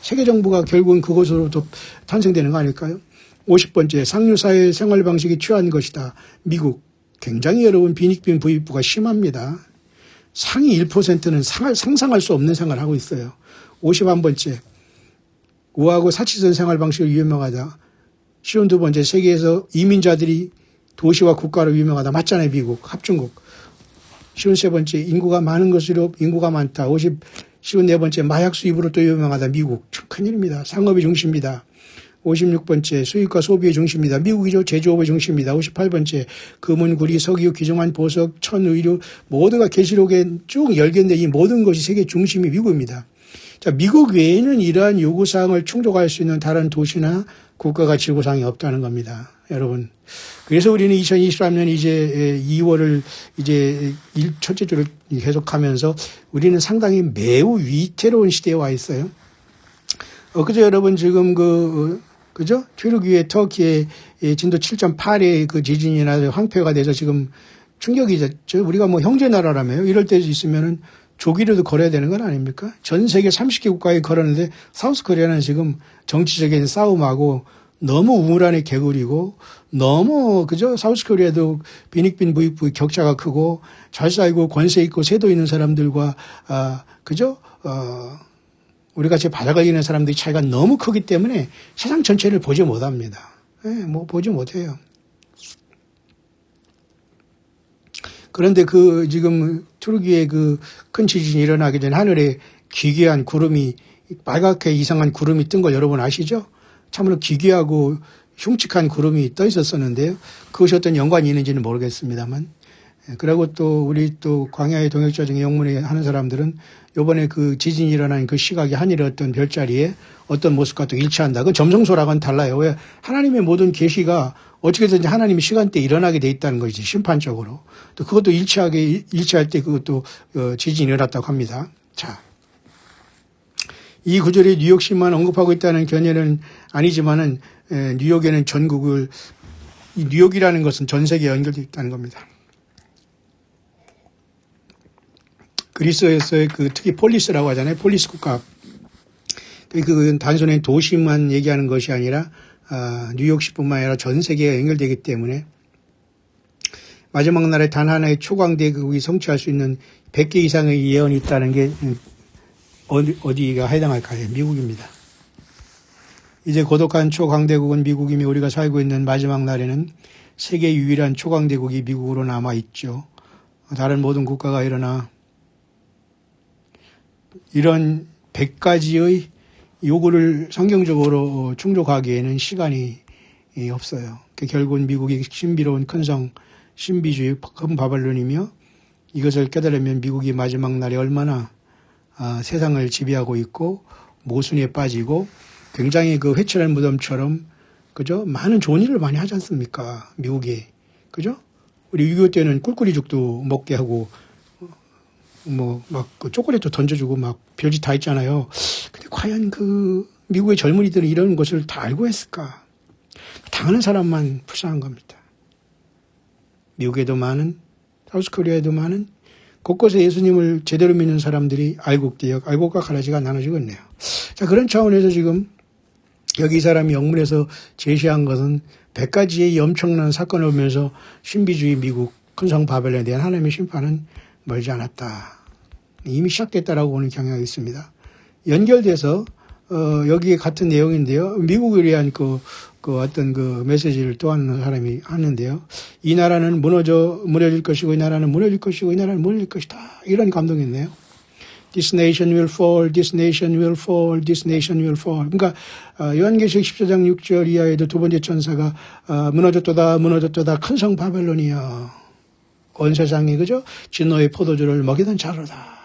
세계 정부가 결국은 그곳으로부터 탄생되는 거 아닐까요? 50번째, 상류사회의 생활 방식이 취한 것이다. 미국. 굉장히 여러분 빈익빈 부익부가 심합니다. 상위 1%는 상상할 수 없는 생활을 하고 있어요. 51번째, 우아하고 사치스러운 생활 방식을 유명하다. 52번째, 세계에서 이민자들이 도시와 국가로 유명하다. 맞잖아요, 미국, 합중국. 53번째, 인구가 많은 것으로 인구가 많다. 54번째, 마약 수입으로 또 유명하다. 미국. 참 큰일입니다. 상업의 중심이다. 56번째, 수입과 소비의 중심이다. 미국이죠. 제조업의 중심이다. 58번째, 금은, 구리, 석유, 귀중한 보석, 천, 의류 모두가 계시록에 쭉 열견된 이 모든 것이 세계 중심이 미국입니다. 자, 미국 외에는 이러한 요구사항을 충족할 수 있는 다른 도시나 국가가 지구상에 없다는 겁니다. 여러분. 그래서 우리는 2023년 이제 2월을 이제 첫째 주를 계속하면서 우리는 상당히 매우 위태로운 시대에 와 있어요. 그저 여러분 지금 그죠? 튀르키예 터키의 진도 7.8의 그 지진이나 황폐가 돼서 지금 충격이죠. 우리가 뭐 형제 나라라며요. 이럴 때 있으면은 조기로도 걸어야 되는 건 아닙니까? 전 세계 30개 국가에 걸었는데 사우스 코리아는 지금 정치적인 싸움하고 너무 우물안의 개구리고 너무 그죠? 사우스 코리아도 빈익빈 부익부 격차가 크고 잘 살고 권세 있고 세도 있는 사람들과 그죠? 우리 같이 바다 걸리는 사람들의 차이가 너무 크기 때문에 세상 전체를 보지 못합니다. 뭐 보지 못해요. 그런데 지금 투르기에 큰 지진이 일어나기 전에 하늘에 기괴한 구름이 빨갛게 이상한 구름이 뜬 걸 여러분 아시죠? 참으로 기괴하고 흉측한 구름이 떠 있었었는데요. 그것이 어떤 연관이 있는지는 모르겠습니다만. 그리고 또 우리 또 광야의 동역자중에 영문에 하는 사람들은 요번에 그 지진이 일어난 그 시각이 하늘의 어떤 별자리에 어떤 모습과 또 일치한다. 그건 점성소랑은 달라요. 왜? 하나님의 모든 계시가 어떻게든지 하나님의 시간대에 일어나게 돼 있다는 것이지, 심판적으로. 또 그것도 일치할 때 그것도 지진이 일어났다고 합니다. 자. 이 구절이 뉴욕시만 언급하고 있다는 견해는 아니지만은 뉴욕에는 이 뉴욕이라는 것은 전 세계에 연결되어 있다는 겁니다. 그리스에서의 특히 폴리스라고 하잖아요. 폴리스 국가. 그건 단순히 도시만 얘기하는 것이 아니라 뉴욕시뿐만 아니라 전 세계에 연결되기 때문에 마지막 날에 단 하나의 초강대국이 성취할 수 있는 100개 이상의 예언이 있다는 게 어디가 해당할까요? 미국입니다. 이제 고독한 초강대국은 미국이며 우리가 살고 있는 마지막 날에는 세계 유일한 초강대국이 미국으로 남아있죠. 다른 모든 국가가 일어나 이런 100가지의 요구를 성경적으로 충족하기에는 시간이 없어요. 결국은 미국이 신비로운 큰성, 신비주의 큰 바벨론이며 이것을 깨달으면 미국이 마지막 날에 얼마나 세상을 지배하고 있고 모순에 빠지고 굉장히 그 회칠한 무덤처럼 그죠? 많은 좋은 일을 많이 하지 않습니까? 미국이. 그죠? 우리 6.25 때는 꿀꿀이죽도 먹게 하고 그 초콜릿도 던져주고 별짓 다 있잖아요. 근데 과연 미국의 젊은이들은 이런 것을 다 알고 했을까? 당하는 사람만 불쌍한 겁니다. 미국에도 많은, 사우스코리아에도 많은, 곳곳에 예수님을 제대로 믿는 사람들이 알곡과 가라지가 나눠지고 있네요. 자, 그런 차원에서 지금 여기 이 사람이 영문에서 제시한 것은 100가지의 엄청난 사건을 보면서 신비주의 미국, 큰성 바벨론에 대한 하나님의 심판은 멀지 않았다. 이미 시작됐다라고 보는 경향이 있습니다. 연결돼서 여기에 같은 내용인데요. 미국에 대한 어떤 메시지를 또 하는 사람이 하는데요. 이 나라는 무너질 것이고 이 나라는 무너질 것이고 이 나라는 무너질 것이다. 이런 감동이 있네요. This nation will fall, this nation will fall, this nation will fall. 그러니까 요한계시록 14장 6절 이하에도 두 번째 천사가 무너졌도다 큰 성 바벨론이여. 온 세상이 그죠? 진노의 포도주를 먹이던 자로다.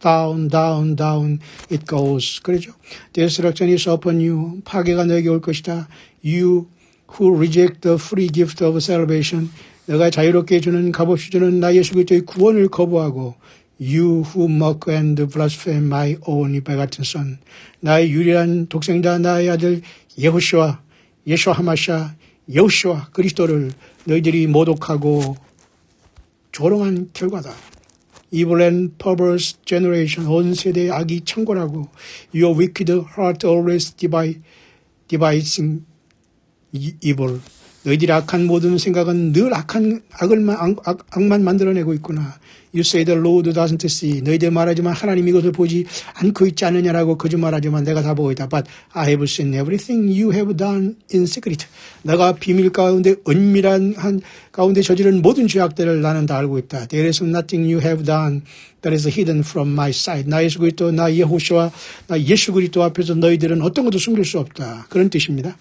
Down, down, down it goes. 그러죠? Destruction is upon you. 파괴가 너에게 올 것이다. You who reject the free gift of salvation. 내가 자유롭게 주는 값없이 주는 나 예수 그리스도의 구원을 거부하고 you who mock and blaspheme my only begotten son. 나의 유일한 독생자 나의 아들 예호슈아, 예수와 하마샤, 여호슈아 그리스도를 너희들이 모독하고 조롱한 결과다. Evil and perverse generation, 온 세대의 악이 창궐하고 your wicked heart always devising evil. 너희들의 악한 모든 생각은 늘 악만 만들어내고 있구나. You say the Lord doesn't see. 너희들 말하지만 하나님이 이것을 보지 않고 있지 않느냐라고 거짓말하지만 내가 다 보고 있다. But I have seen everything you have done in secret. 내가 비밀 가운데 은밀한 가운데 저지른 모든 죄악들을 나는 다 알고 있다. There is nothing you have done that is hidden from my sight. 나 예수 그리스도, 나 여호수아, 나 예수 그리스도 앞에서 너희들은 어떤 것도 숨길 수 없다. 그런 뜻입니다.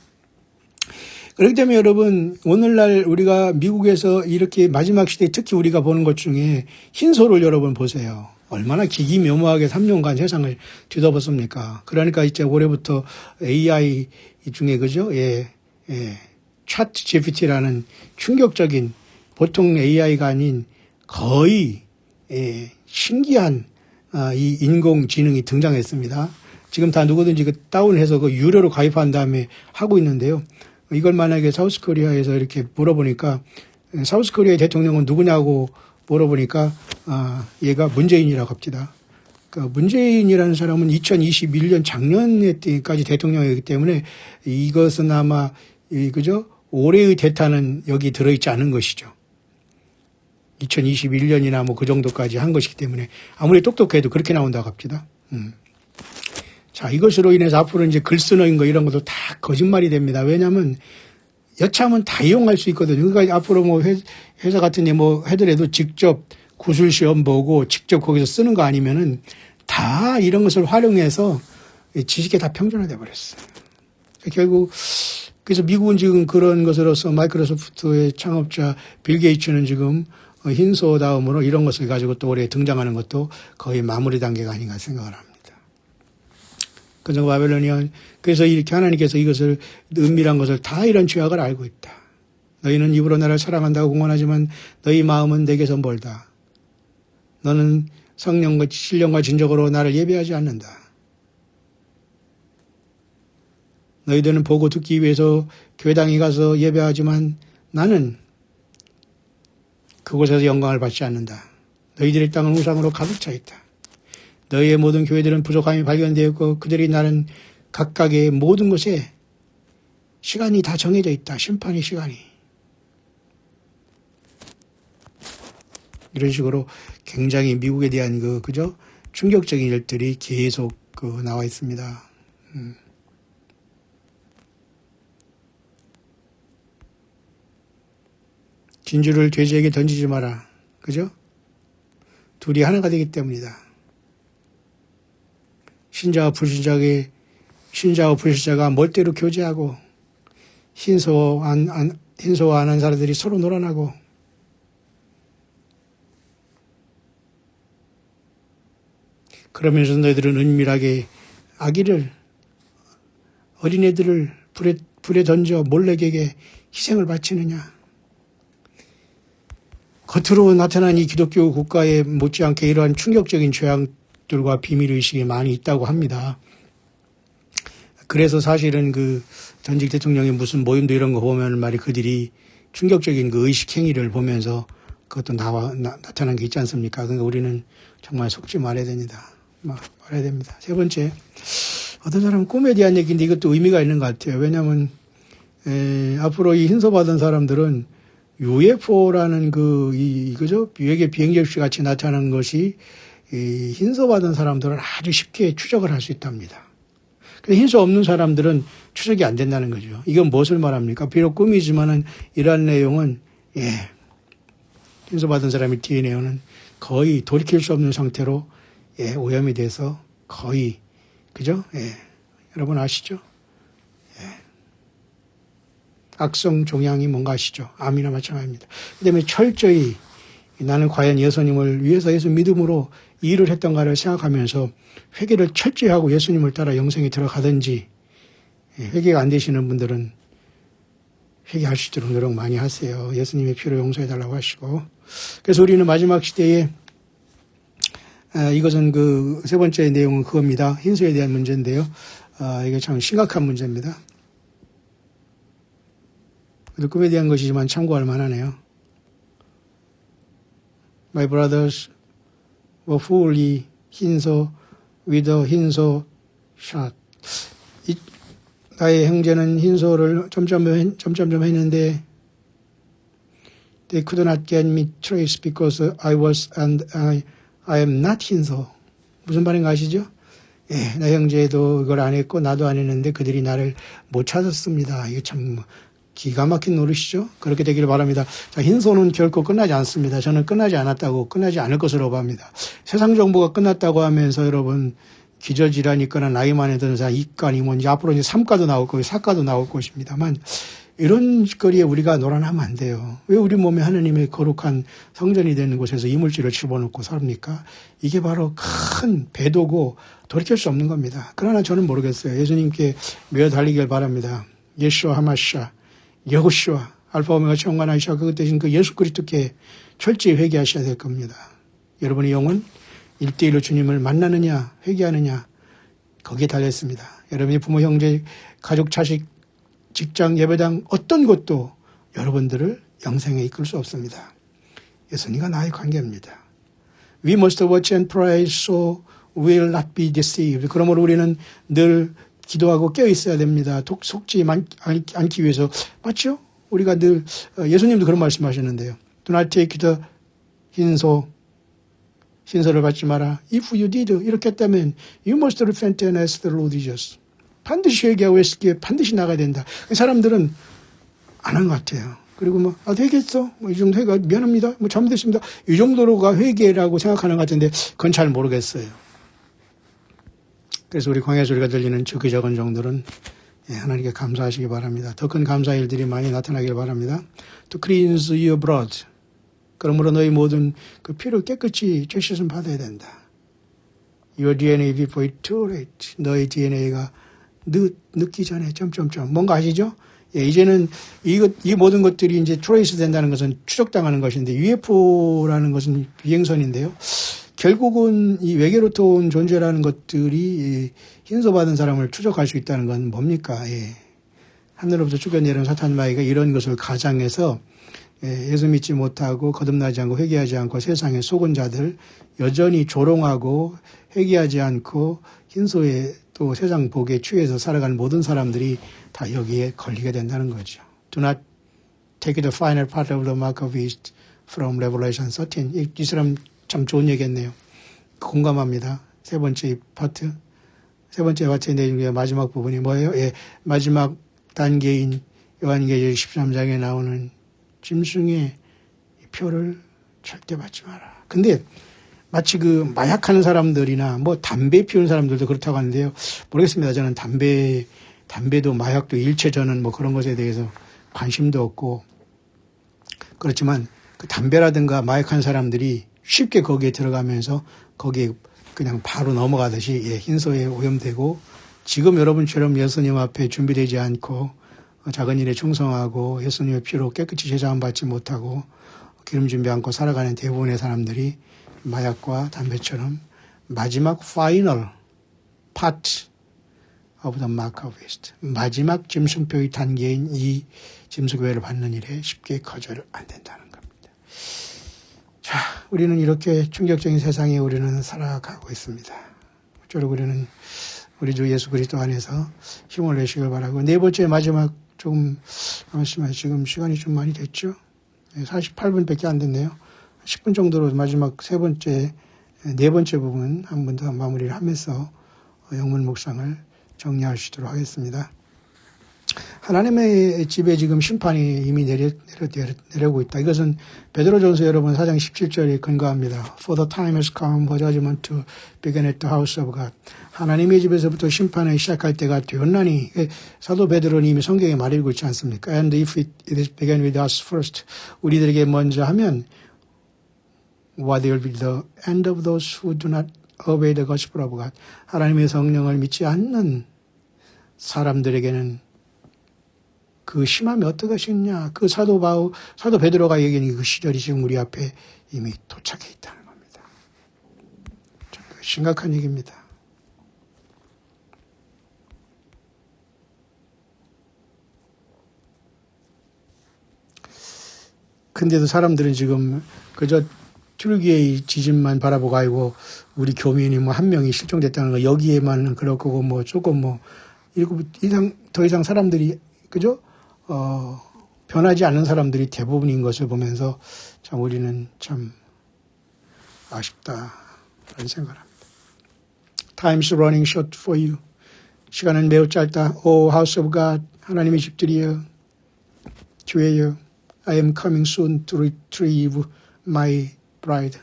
그렇기 때문에 여러분 오늘날 우리가 미국에서 이렇게 마지막 시대에 특히 우리가 보는 것 중에 흰소를 여러분 보세요. 얼마나 기기묘모하게 3년간 세상을 뒤덮었습니까? 그러니까 이제 올해부터 AI 중에 그죠? 챗 GPT라는 충격적인 보통 AI가 아닌 거의 신기한 이 인공지능이 등장했습니다. 지금 다 누구든지 그 다운해서 그 유료로 가입한 다음에 하고 있는데요. 이걸 만약에 사우스코리아에서 이렇게 물어보니까 사우스코리아의 대통령은 누구냐고 물어보니까 얘가 문재인이라고 합니다. 그러니까 문재인이라는 사람은 2021년 작년에까지 대통령이기 때문에 이것은 아마 그죠? 올해의 대타는 여기 들어있지 않은 것이죠. 2021년이나 뭐 그 정도까지 한 것이기 때문에 아무리 똑똑해도 그렇게 나온다고 합니다. 자, 이것으로 인해서 앞으로 이제 글 쓰는 거 이런 것도 다 거짓말이 됩니다. 왜냐하면 여차하면 다 이용할 수 있거든요. 그러니까 앞으로 뭐 회사 같은 데 뭐 하더라도 직접 구술시험 보고 직접 거기서 쓰는 거 아니면은 다 이런 것을 활용해서 지식에 다 평준화돼 버렸어요. 결국 그래서 미국은 지금 그런 것으로서 마이크로소프트의 창업자 빌 게이츠는 지금 흰소 다음으로 이런 것을 가지고 또 올해 등장하는 것도 거의 마무리 단계가 아닌가 생각을 합니다. 그래서 바벨로니아 그래서 이렇게 하나님께서 이것을 은밀한 것을 다 이런 죄악을 알고 있다. 너희는 입으로 나를 사랑한다고 공언하지만 너희 마음은 내게서 멀다. 너는 성령과 신령과 진정으로 나를 예배하지 않는다. 너희들은 보고 듣기 위해서 교회당에 가서 예배하지만 나는 그곳에서 영광을 받지 않는다. 너희들의 땅은 우상으로 가득 차 있다. 너희의 모든 교회들은 부족함이 발견되었고 그들이 나는 각각의 모든 것에 시간이 다 정해져 있다. 심판의 시간이. 이런 식으로 굉장히 미국에 대한 그죠? 충격적인 일들이 계속 나와 있습니다. 진주를 돼지에게 던지지 마라. 그죠? 둘이 하나가 되기 때문이다. 신자와 불신자가 멀대로 교제하고 흰소와 안 한 사람들이 서로 놀아나고 그러면서 너희들은 은밀하게 어린애들을 불에 던져 몰래에게 희생을 바치느냐. 겉으로 나타난 이 기독교 국가에 못지않게 이러한 충격적인 죄악들과 비밀의식이 많이 있다고 합니다. 그래서 사실은 전직 대통령의 무슨 모임도 이런 거 보면 그들이 충격적인 의식 행위를 보면서 그것도 나타난 게 있지 않습니까? 그러니까 우리는 정말 속지 말아야 됩니다. 말아야 됩니다. 세 번째, 어떤 사람은 꿈에 대한 얘기인데 이것도 의미가 있는 것 같아요. 왜냐하면 앞으로 이 hin소 받은 사람들은 UFO라는 그죠? 유해계 비행 접시 같이 나타나는 것이 hin소 받은 사람들은 아주 쉽게 추적을 할 수 있답니다. 근데 hin소 없는 사람들은 추적이 안 된다는 거죠. 이건 무엇을 말합니까? 비록 꿈이지만은 이러한 내용은 hin소 받은 사람의 DNA는 거의 돌이킬 수 없는 상태로 오염이 돼서 거의 그죠? 여러분 아시죠? 악성 종양이 뭔가 아시죠? 암이나 마찬가지입니다. 그다음에 철저히 나는 과연 예수님을 위해서 예수 믿음으로 이 일을 했던가를 생각하면서 회개를 철저히 하고 예수님을 따라 영생에 들어가든지 회개가 안 되시는 분들은 회개할 수 있도록 노력 많이 하세요. 예수님의 피로 용서해달라고 하시고. 그래서 우리는 마지막 시대에 이것은 그 세 번째 내용은 그겁니다. 흰소에 대한 문제인데요. 이게 참 심각한 문제입니다. 꿈에 대한 것이지만 참고할 만하네요. My brothers were fully 흰소 with a 흰소 shot. 나의 형제는 흰소를 점점점 했는데 they could not get me trace because I was and I am not 흰소. 무슨 말인가 아시죠? 예, 나 형제도 이걸 안 했고 나도 안 했는데 그들이 나를 못 찾았습니다. 이게 참 기가 막힌 노릇이죠. 그렇게 되기를 바랍니다. 자, 흰소는 결코 끝나지 않습니다. 저는 끝나지 않았다고, 끝나지 않을 것으로 봅니다. 세상 정보가 끝났다고 하면서 여러분 기저질환이 있거나 나이 많이 드는 사람, 이과니 뭔지 앞으로 이제 3과도 나올 거고 4과도 나올 것입니다만 이런 거리에 우리가 놀아나면 안 돼요. 왜 우리 몸에 하느님의 거룩한 성전이 되는 곳에서 이물질을 집어넣고 삽니까? 이게 바로 큰 배도고 돌이킬 수 없는 겁니다. 그러나 저는 모르겠어요. 예수님께 매어 달리길 바랍니다. 예수와 하마샤, 여호슈아, 알파 오메가 청관하시아 그것 대신 그 예수 그리스도께 철저히 회개하셔야 될 겁니다. 여러분의 영혼 1대1로 주님을 만나느냐 회개하느냐 거기에 달려있습니다. 여러분이 부모, 형제, 가족, 자식, 직장, 예배당 어떤 것도 여러분들을 영생에 이끌 수 없습니다. 예수님과 나의 관계입니다. We must watch and pray so we will not be deceived. 그러므로 우리는 늘 기도하고 깨어 있어야 됩니다. 속지 않기 위해서. 맞죠? 우리가 늘 예수님도 그런 말씀하셨는데요. Do not take the 흰소를 받지 마라. If you did 이렇게 했다면 you must repent and ask the Lord Jesus. 반드시 회개하고 예수께 반드시 나가야 된다. 사람들은 안 한 것 같아요. 그리고 뭐 회개했어. 이 정도 회개 미안합니다. 잘못했습니다. 이 정도로가 회개라고 생각하는 것 같은데 그건 잘 모르겠어요. 그래서 우리 광야 소리가 들리는 적게 적은 정도는 하나님께 감사하시기 바랍니다. 더 큰 감사 일들이 많이 나타나길 바랍니다. To cleanse your blood. 그러므로 너희 모든 그 피로 깨끗이 죄씻음 받아야 된다. Your DNA before it's too late. 너희 DNA가 늦기 전에 점점점 뭔가 아시죠? 예, 이제는 이 모든 것들이 이제 트레이스 된다는 것은 추적당하는 것인데 UFO라는 것은 비행선인데요. 결국은 이 외계로부터 온 존재라는 것들이 흰소 받은 사람을 추적할 수 있다는 건 뭡니까? 예. 하늘로부터 죽여내려온 사탄 마귀가 이런 것을 가장해서 예수 믿지 못하고 거듭나지 않고 회개하지 않고 세상에 속은 자들 여전히 조롱하고 회개하지 않고 흰소에 또 세상 복에 취해서 살아가는 모든 사람들이 다 여기에 걸리게 된다는 거죠. Do not take the final part of the mark of the beast from Revelation 13. 이 사람 참 좋은 얘기했네요. 공감합니다. 세 번째 파트의 내용 중에 마지막 부분이 뭐예요? 예, 마지막 단계인 요한계시록 13장에 나오는 짐승의 표를 절대 받지 마라. 근데 마치 그 마약하는 사람들이나 뭐 담배 피우는 사람들도 그렇다고 하는데요. 모르겠습니다. 저는 담배도 마약도 일체 저는 뭐 그런 것에 대해서 관심도 없고 그렇지만 그 담배라든가 마약하는 사람들이 쉽게 거기에 들어가면서 거기에 그냥 바로 넘어가듯이 흰소에 오염되고 지금 여러분처럼 예수님 앞에 준비되지 않고 작은 일에 충성하고 예수님의 피로 깨끗이 제사함 받지 못하고 기름 준비 않고 살아가는 대부분의 사람들이 마약과 담배처럼 마지막 final part of the mark of beast 마지막 짐승표의 단계인 이 짐승표를 받는 일에 쉽게 거절 안 된다는 겁니다. 자, 우리는 이렇게 충격적인 세상에 우리는 살아가고 있습니다. 저로 우리는 우리 주 예수 그리스도 안에서 힘을 내시길 바라고 네 번째 마지막 조금 지금 시간이 좀 많이 됐죠. 48분밖에 안 됐네요. 10분 정도로 마지막 네 번째 부분 한 번 더 마무리를 하면서 영문 묵상을 정리할 수 있도록 하겠습니다. 하나님의 집에 지금 심판이 이미 내려오고 있다. 이것은 베드로전서 여러분 4장 17절에 근거합니다. For the time has come for judgment to begin at the house of God. 하나님의 집에서부터 심판을 시작할 때가 되었나니 사도 베드로는 이미 성경에 말해주고 있지 않습니까? And if it began with us first. 우리들에게 먼저 하면 what will be the end of those who do not obey the gospel of God. 하나님의 성령을 믿지 않는 사람들에게는 그 심함이 어떠하시느냐. 그 사도 베드로가 얘기하는 그 시절이 지금 우리 앞에 이미 도착해 있다는 겁니다. 심각한 얘기입니다. 근데도 사람들은 지금 그저 튀르기예의 지진만 바라보고 아이고 우리 교민이 뭐 한 명이 실종됐다는 거 여기에만 그럴 거고 뭐 조금 뭐 더 이상 사람들이 그죠? 변하지 않는 사람들이 대부분인 것을 보면서 참 우리는 참 아쉽다라는 생각을 합니다. Time's running short for you. 시간은 매우 짧다. O house of God. 하나님의 집들이여. 교회여. I am coming soon to retrieve my bride.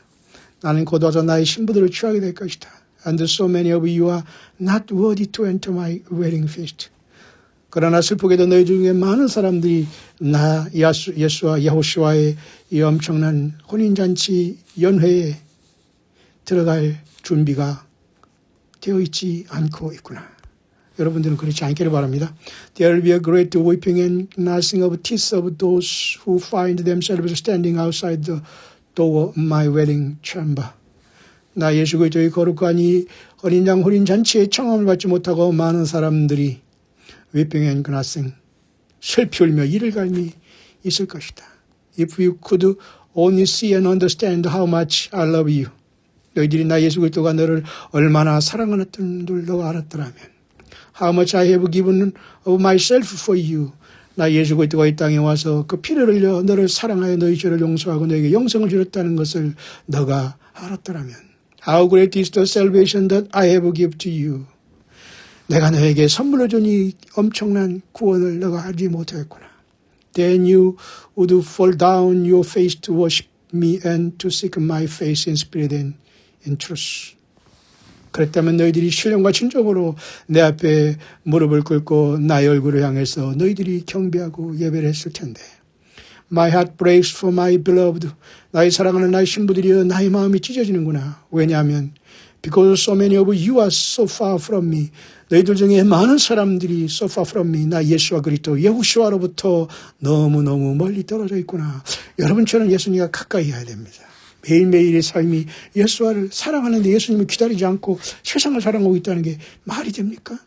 나는 곧 와서 나의 신부들을 취하게 될 것이다. And so many of you are not worthy to enter my wedding feast. 그러나 슬프게도 너희 중에 많은 사람들이 나 예수와 야호슈아의 이 엄청난 혼인잔치 연회에 들어갈 준비가 되어 있지 않고 있구나. 여러분들은 그렇지 않기를 바랍니다. There will be a great weeping and gnashing of teeth of those who find themselves standing outside the door of my wedding chamber. 나 예수 그리스도의 거룩한 이 혼인 잔치의 청함을 받지 못하고 많은 사람들이 weeping and gnashing 슬피 울며 이를 갈미 있을 것이다. If you could only see and understand how much I love you. 너희들이 나 예수 그리스도가 너를 얼마나 사랑하는 줄 너가 알았더라면. How much I have given of myself for you. 나 예수 그리스도가 이 땅에 와서 그 피를 흘려 너를 사랑하여 너희 죄를 용서하고 너에게 영생을 주렸다는 것을 너가 알았더라면. How great is the salvation that I have given to you. 내가 너에게 선물로 준 이 엄청난 구원을 너가 알지 못하겠구나. Then you would fall down your face to worship me and to seek my face in spirit and in truth. 그랬다면 너희들이 신령과 진정으로 내 앞에 무릎을 꿇고 나의 얼굴을 향해서 너희들이 경배하고 예배를 했을 텐데. My heart breaks for my beloved. 나의 사랑하는 나의 신부들이여 나의 마음이 찢어지는구나. 왜냐하면 because so many of you are so far from me. 너희들 중에 많은 사람들이 so far from me. 나 예수와 그리스도 야호슈아로부터 너무너무 멀리 떨어져 있구나. 여러분처럼 예수님과 가까이 해야 됩니다. 매일매일의 삶이 예수를 사랑하는데 예수님을 기다리지 않고 세상을 사랑하고 있다는 게 말이 됩니까?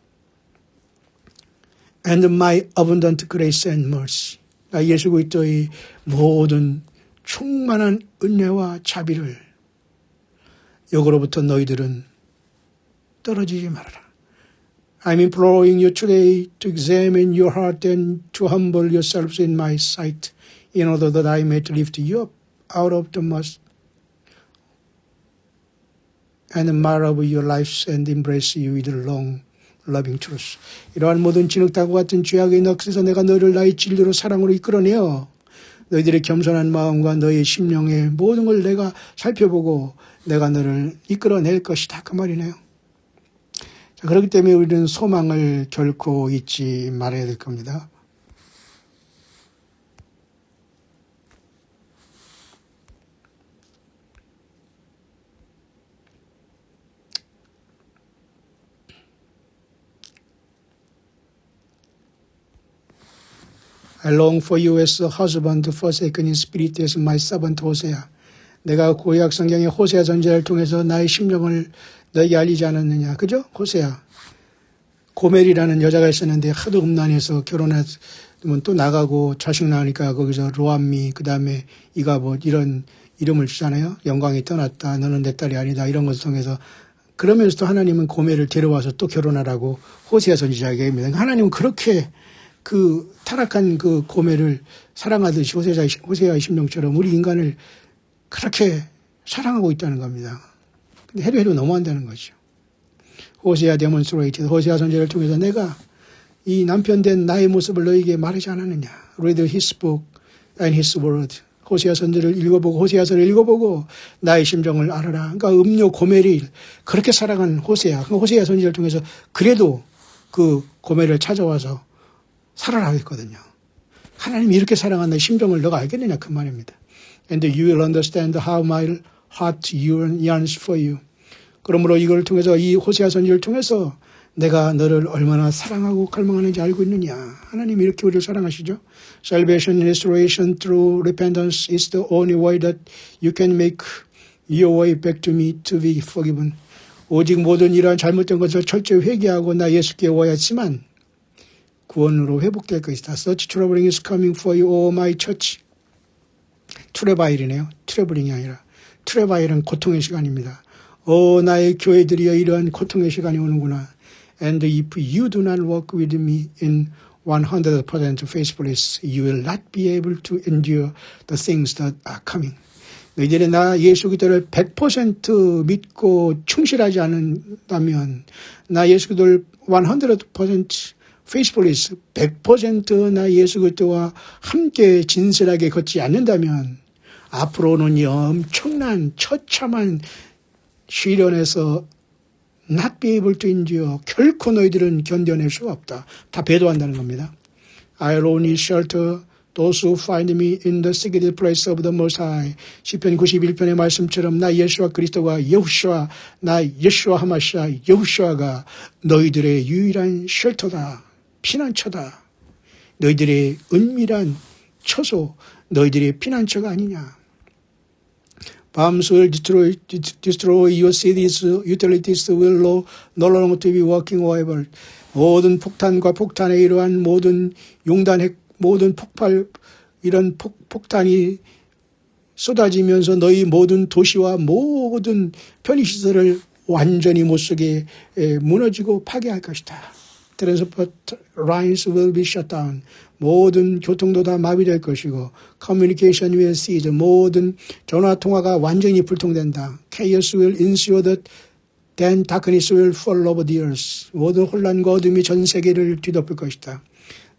And my abundant grace and mercy. 나 예수 그리스도의 모든 충만한 은혜와 자비를 여기로부터 너희들은 떨어지지 말아라. I'm imploring you today to examine your heart and to humble yourselves in my sight in order that I may lift you up out of the mud and mire of your lives and embrace you with long loving truth. 이러한 모든 진흙탕과 같은 죄악의 넋에서 내가 너를 나의 진리로 사랑으로 이끌어내어 너희들의 겸손한 마음과 너의 심령의 모든 걸 내가 살펴보고 내가 너를 이끌어낼 것이다. 그 말이네요. 자, 그렇기 때문에 우리는 소망을 결코 잊지 말아야 될 겁니다. I long for you as a husband forsaken in spirit as my servant Hosea. 내가 구약 성경의 호세아 선지자를 통해서 나의 심령을 너에게 알리지 않았느냐. 그죠? 호세아. 고멜이라는 여자가 있었는데 하도 음란해서 결혼하면 또 나가고 자식 낳으니까 거기서 로암미 그다음에 이가봇 이런 이름을 주잖아요. 영광이 떠났다. 너는 내 딸이 아니다. 이런 것을 통해서 그러면서도 하나님은 고멜을 데려와서 또 결혼하라고 호세아 선지자에게 합니다. 하나님은 그렇게 그 타락한 그 고멜을 사랑하듯이 호세아의 심령처럼 우리 인간을 그렇게 사랑하고 있다는 겁니다. 근데 해도 너무한다는 거죠. 호세아 데몬스트레이트, 호세아 선지자를 통해서 내가 이 남편된 나의 모습을 너에게 말하지 않았느냐. Read his book and his word. 호세아 선지를 읽어보고 호세아서를 읽어보고 나의 심정을 알아라. 그러니까 음료 고멜이 그렇게 사랑한 호세아. 호세아 선지자를 통해서 그래도 그 고멜을 찾아와서 살아라 했거든요. 하나님이 이렇게 사랑한 나의 심정을 너가 알겠느냐 그 말입니다. And you will understand how my heart yearns for you. 그러므로 이걸 통해서 이 호세아 선지를 통해서 내가 너를 얼마나 사랑하고 갈망하는지 알고 있느냐. 하나님이 이렇게 우리를 사랑하시죠. Salvation and restoration through repentance is the only way that you can make your way back to me to be forgiven. 오직 모든 이러한 잘못된 것을 철저히 회개하고 나 예수께 와야지만 구원으로 회복될 것이다. Such troubling is coming for you, O my church. 트레바일이네요. 트래블링이 아니라. 트레바일은 고통의 시간입니다. 나의 교회들이여 이러한 고통의 시간이 오는구나. And if you do not walk with me in 100% faithfulness, you will not be able to endure the things that are coming. 너희들이 나 예수 그리스도를 100% 믿고 충실하지 않는다면, 나 예수 그리스도를 100% faithfulness, 100% 나 예수 그리스도와 함께 진실하게 걷지 않는다면 앞으로는 이 엄청난 처참한 시련에서 not be able to endure, 결코 너희들은 견뎌낼 수가 없다. 다 배도한다는 겁니다. I'll only shelter those who find me in the secret place of the Most High. 시편 91편의 말씀처럼 나 예수와 그리스도가 여호수아, 나 예수와 하마시아 여호수아가 너희들의 유일한 쉘터다. 피난처다. 너희들의 은밀한 처소, 너희들의 피난처가 아니냐. Bombs will destroy your cities, utilities will no longer to be working forever. 모든 폭탄과 폭탄에 이러한 모든 용단, 모든 폭발, 이런 폭탄이 쏟아지면서 너희 모든 도시와 모든 편의시설을 완전히 못쓰게 무너지고 파괴할 것이다. Transport lines will be shut down. 모든 교통도 다 마비될 것이고, communication will cease. 모든 전화 통화가 완전히 불통된다. Chaos will ensue that then darkness will fall over the earth. 모든 혼란과 어둠이 전 세계를 뒤덮을 것이다.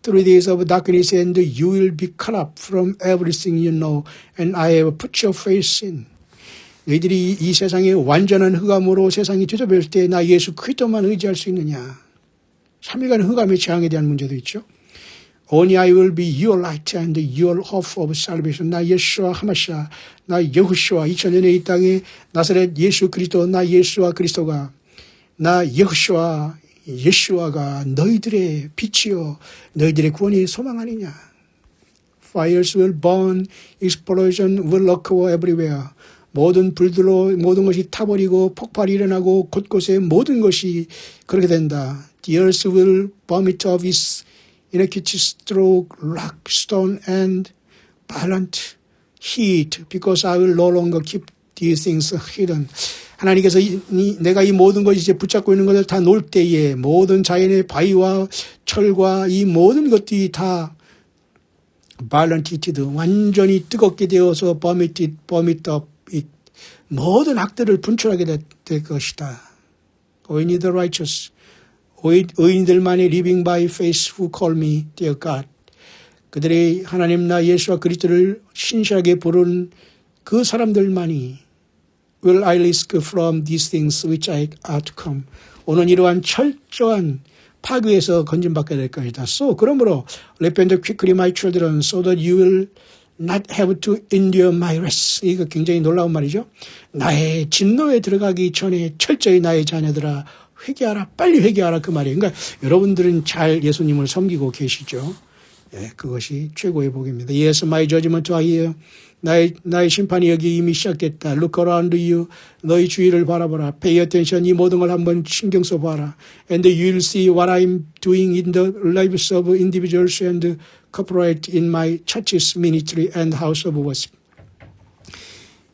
3 days of darkness and you will be cut off from everything you know and I have put your face in. 너희들이 이 세상의 완전한 흑암으로 세상이 뒤덮일 때 나 예수 그리스도만 의지할 수 있느냐. 3일간 흑암의 재앙에 대한 문제도 있죠. Only I will be your light and your hope of salvation. 나 예수와 하마시아, 나 여호수아, 2000년에 이 땅에 나사렛 예수 그리스도, 나 예수와 그리스도가, 나 여호수아, 예수아가 너희들의 빛이요, 너희들의 구원이 소망 아니냐. Fires will burn, explosion will occur everywhere. 모든 불들로 모든 것이 타버리고 폭발이 일어나고 곳곳에 모든 것이 그렇게 된다. The earth will vomit of its iniquities through rock, stone, and violent heat, because I will no longer keep these things hidden. 하나님께서 내가 이 모든 것이 이제 붙잡고 있는 것을 다 놓을 때에 모든 자연의 바위와 철과 이 모든 것들이 다 violent heated, 완전히 뜨겁게 되어서 vomit up it. 모든 악들을 분출하게 될 것이다. Only the righteous, 의인들만이 living by faith who call me their God. 그들의 하나님 나 예수와 그리스도를 신실하게 부르는 그 사람들만이 will I risk from these things which are to come. 오늘 이러한 철저한 파괴에서 건진받게 될 것이다. So 그러므로 repent quickly my children so that you will not have to endure my wrath. 이거 굉장히 놀라운 말이죠. 나의 진노에 들어가기 전에 철저히 나의 자녀들아 회개하라, 빨리 회개하라 그 말이에요. 그러니까 여러분들은 잘 예수님을 섬기고 계시죠. 예, 그것이 최고의 복입니다. Yes, my judgment are here. 나의 심판이 여기 이미 시작됐다. Look around you. 너희 주위를 바라보라. Pay attention. 이 모든 걸 한번 신경 써봐라. And you will see what I'm doing in the lives of individuals and corporate in my church's ministry and house of worship.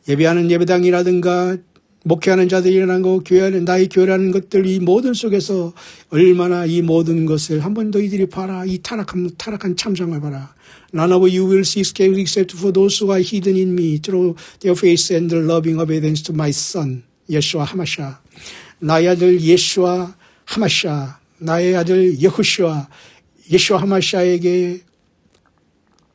예배하는 예배당이라든가 목회하는 자들이라는 거, 교회하는 나의 교회라는 것들 이 모든 속에서 얼마나 이 모든 것을 한 번 너희들이 봐라. 이 타락한 참상을 봐라. None of you will see escape except for those who are hidden in me through their faith and the loving obedience to my son, 예수와 하마시아. 나의 아들 예수와 하마시아, 나의 아들 여호수아, 예수와 하마시아에게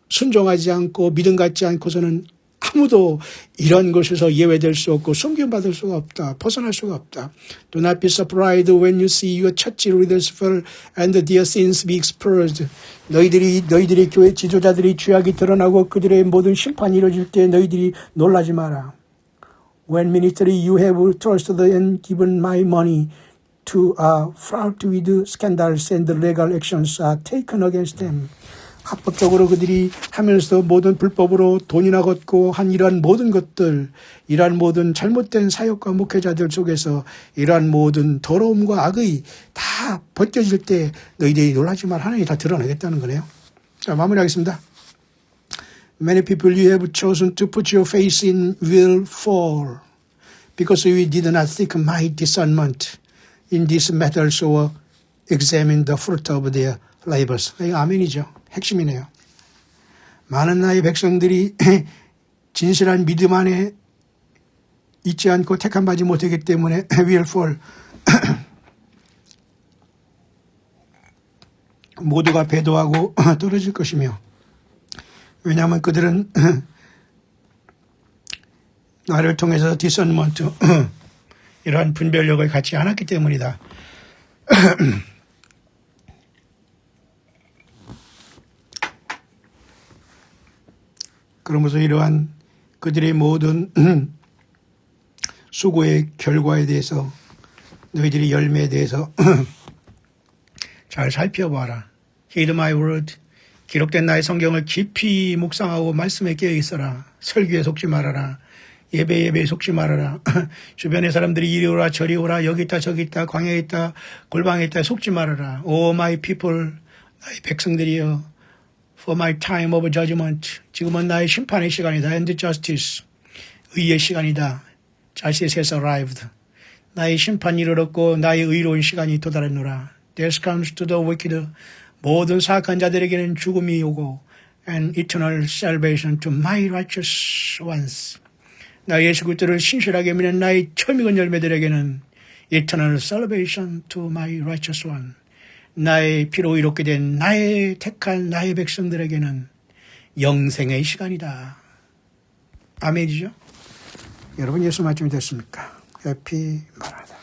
순종하지 않고 믿음 갖지 않고서는 아무도 이런 것에서 예외될 수 없고 섬김받을 수가 없다. 벗어날 수가 없다. Do not be surprised when you see your church leaders fall and their sins be exposed. 너희들의 교회 지도자들이 죄악이 드러나고 그들의 모든 심판이 이루어질 때 너희들이 놀라지 마라. When ministry you have trusted and given my money fraught with scandals and legal actions are taken against them. 합법적으로 그들이 하면서 모든 불법으로 돈이나 걷고 한 이러한 모든 것들, 이러한 모든 잘못된 사역과 목회자들 속에서 이러한 모든 더러움과 악의 다 벗겨질 때 너희들이 놀라지만 하나님이 다 드러내겠다는 거네요. 자, 마무리하겠습니다. Many people you have chosen to put your faith in will fall because we did not seek my discernment in these matters or examine the fruit of their labors. 이거 아멘이죠. 핵심이네요. 많은 나의 백성들이 진실한 믿음 안에 있지 않고 택함 받지 못하기 때문에 will fall. 모두가 배도하고 떨어질 것이며, 왜냐하면 그들은 나를 통해서 디선먼트 이러한 분별력을 갖지 않았기 때문이다. 그러면서 이러한 그들의 모든 수고의 결과에 대해서, 너희들이 열매에 대해서 잘 살펴봐라. Heed my word. 기록된 나의 성경을 깊이 묵상하고 말씀에 깨어 있어라. 설교에 속지 말아라. 예배에 속지 말아라. 주변의 사람들이 이리 오라 저리 오라, 여기 있다 저기 있다, 광야에 있다 골방에 있다 속지 말아라. O my people, 나의 백성들이여, For my time of judgment. 지금은 나의 심판의 시간이다. And justice. 의의 시간이다. Justice has arrived. 나의 심판이 이르렀고 나의 의로운 시간이 도달했노라. Death comes to the wicked. 모든 사악한 자들에게는 죽음이 오고, and eternal salvation to my righteous ones. 나 예수 그리스도를 신실하게 믿는 나의 처음익은 열매들에게는 eternal salvation to my righteous one. 나의 피로 이롭게 된 나의 택한 나의 백성들에게는 영생의 시간이다. 아멘이죠? 여러분, 예수 말씀이 됐습니까? 해피 마라다.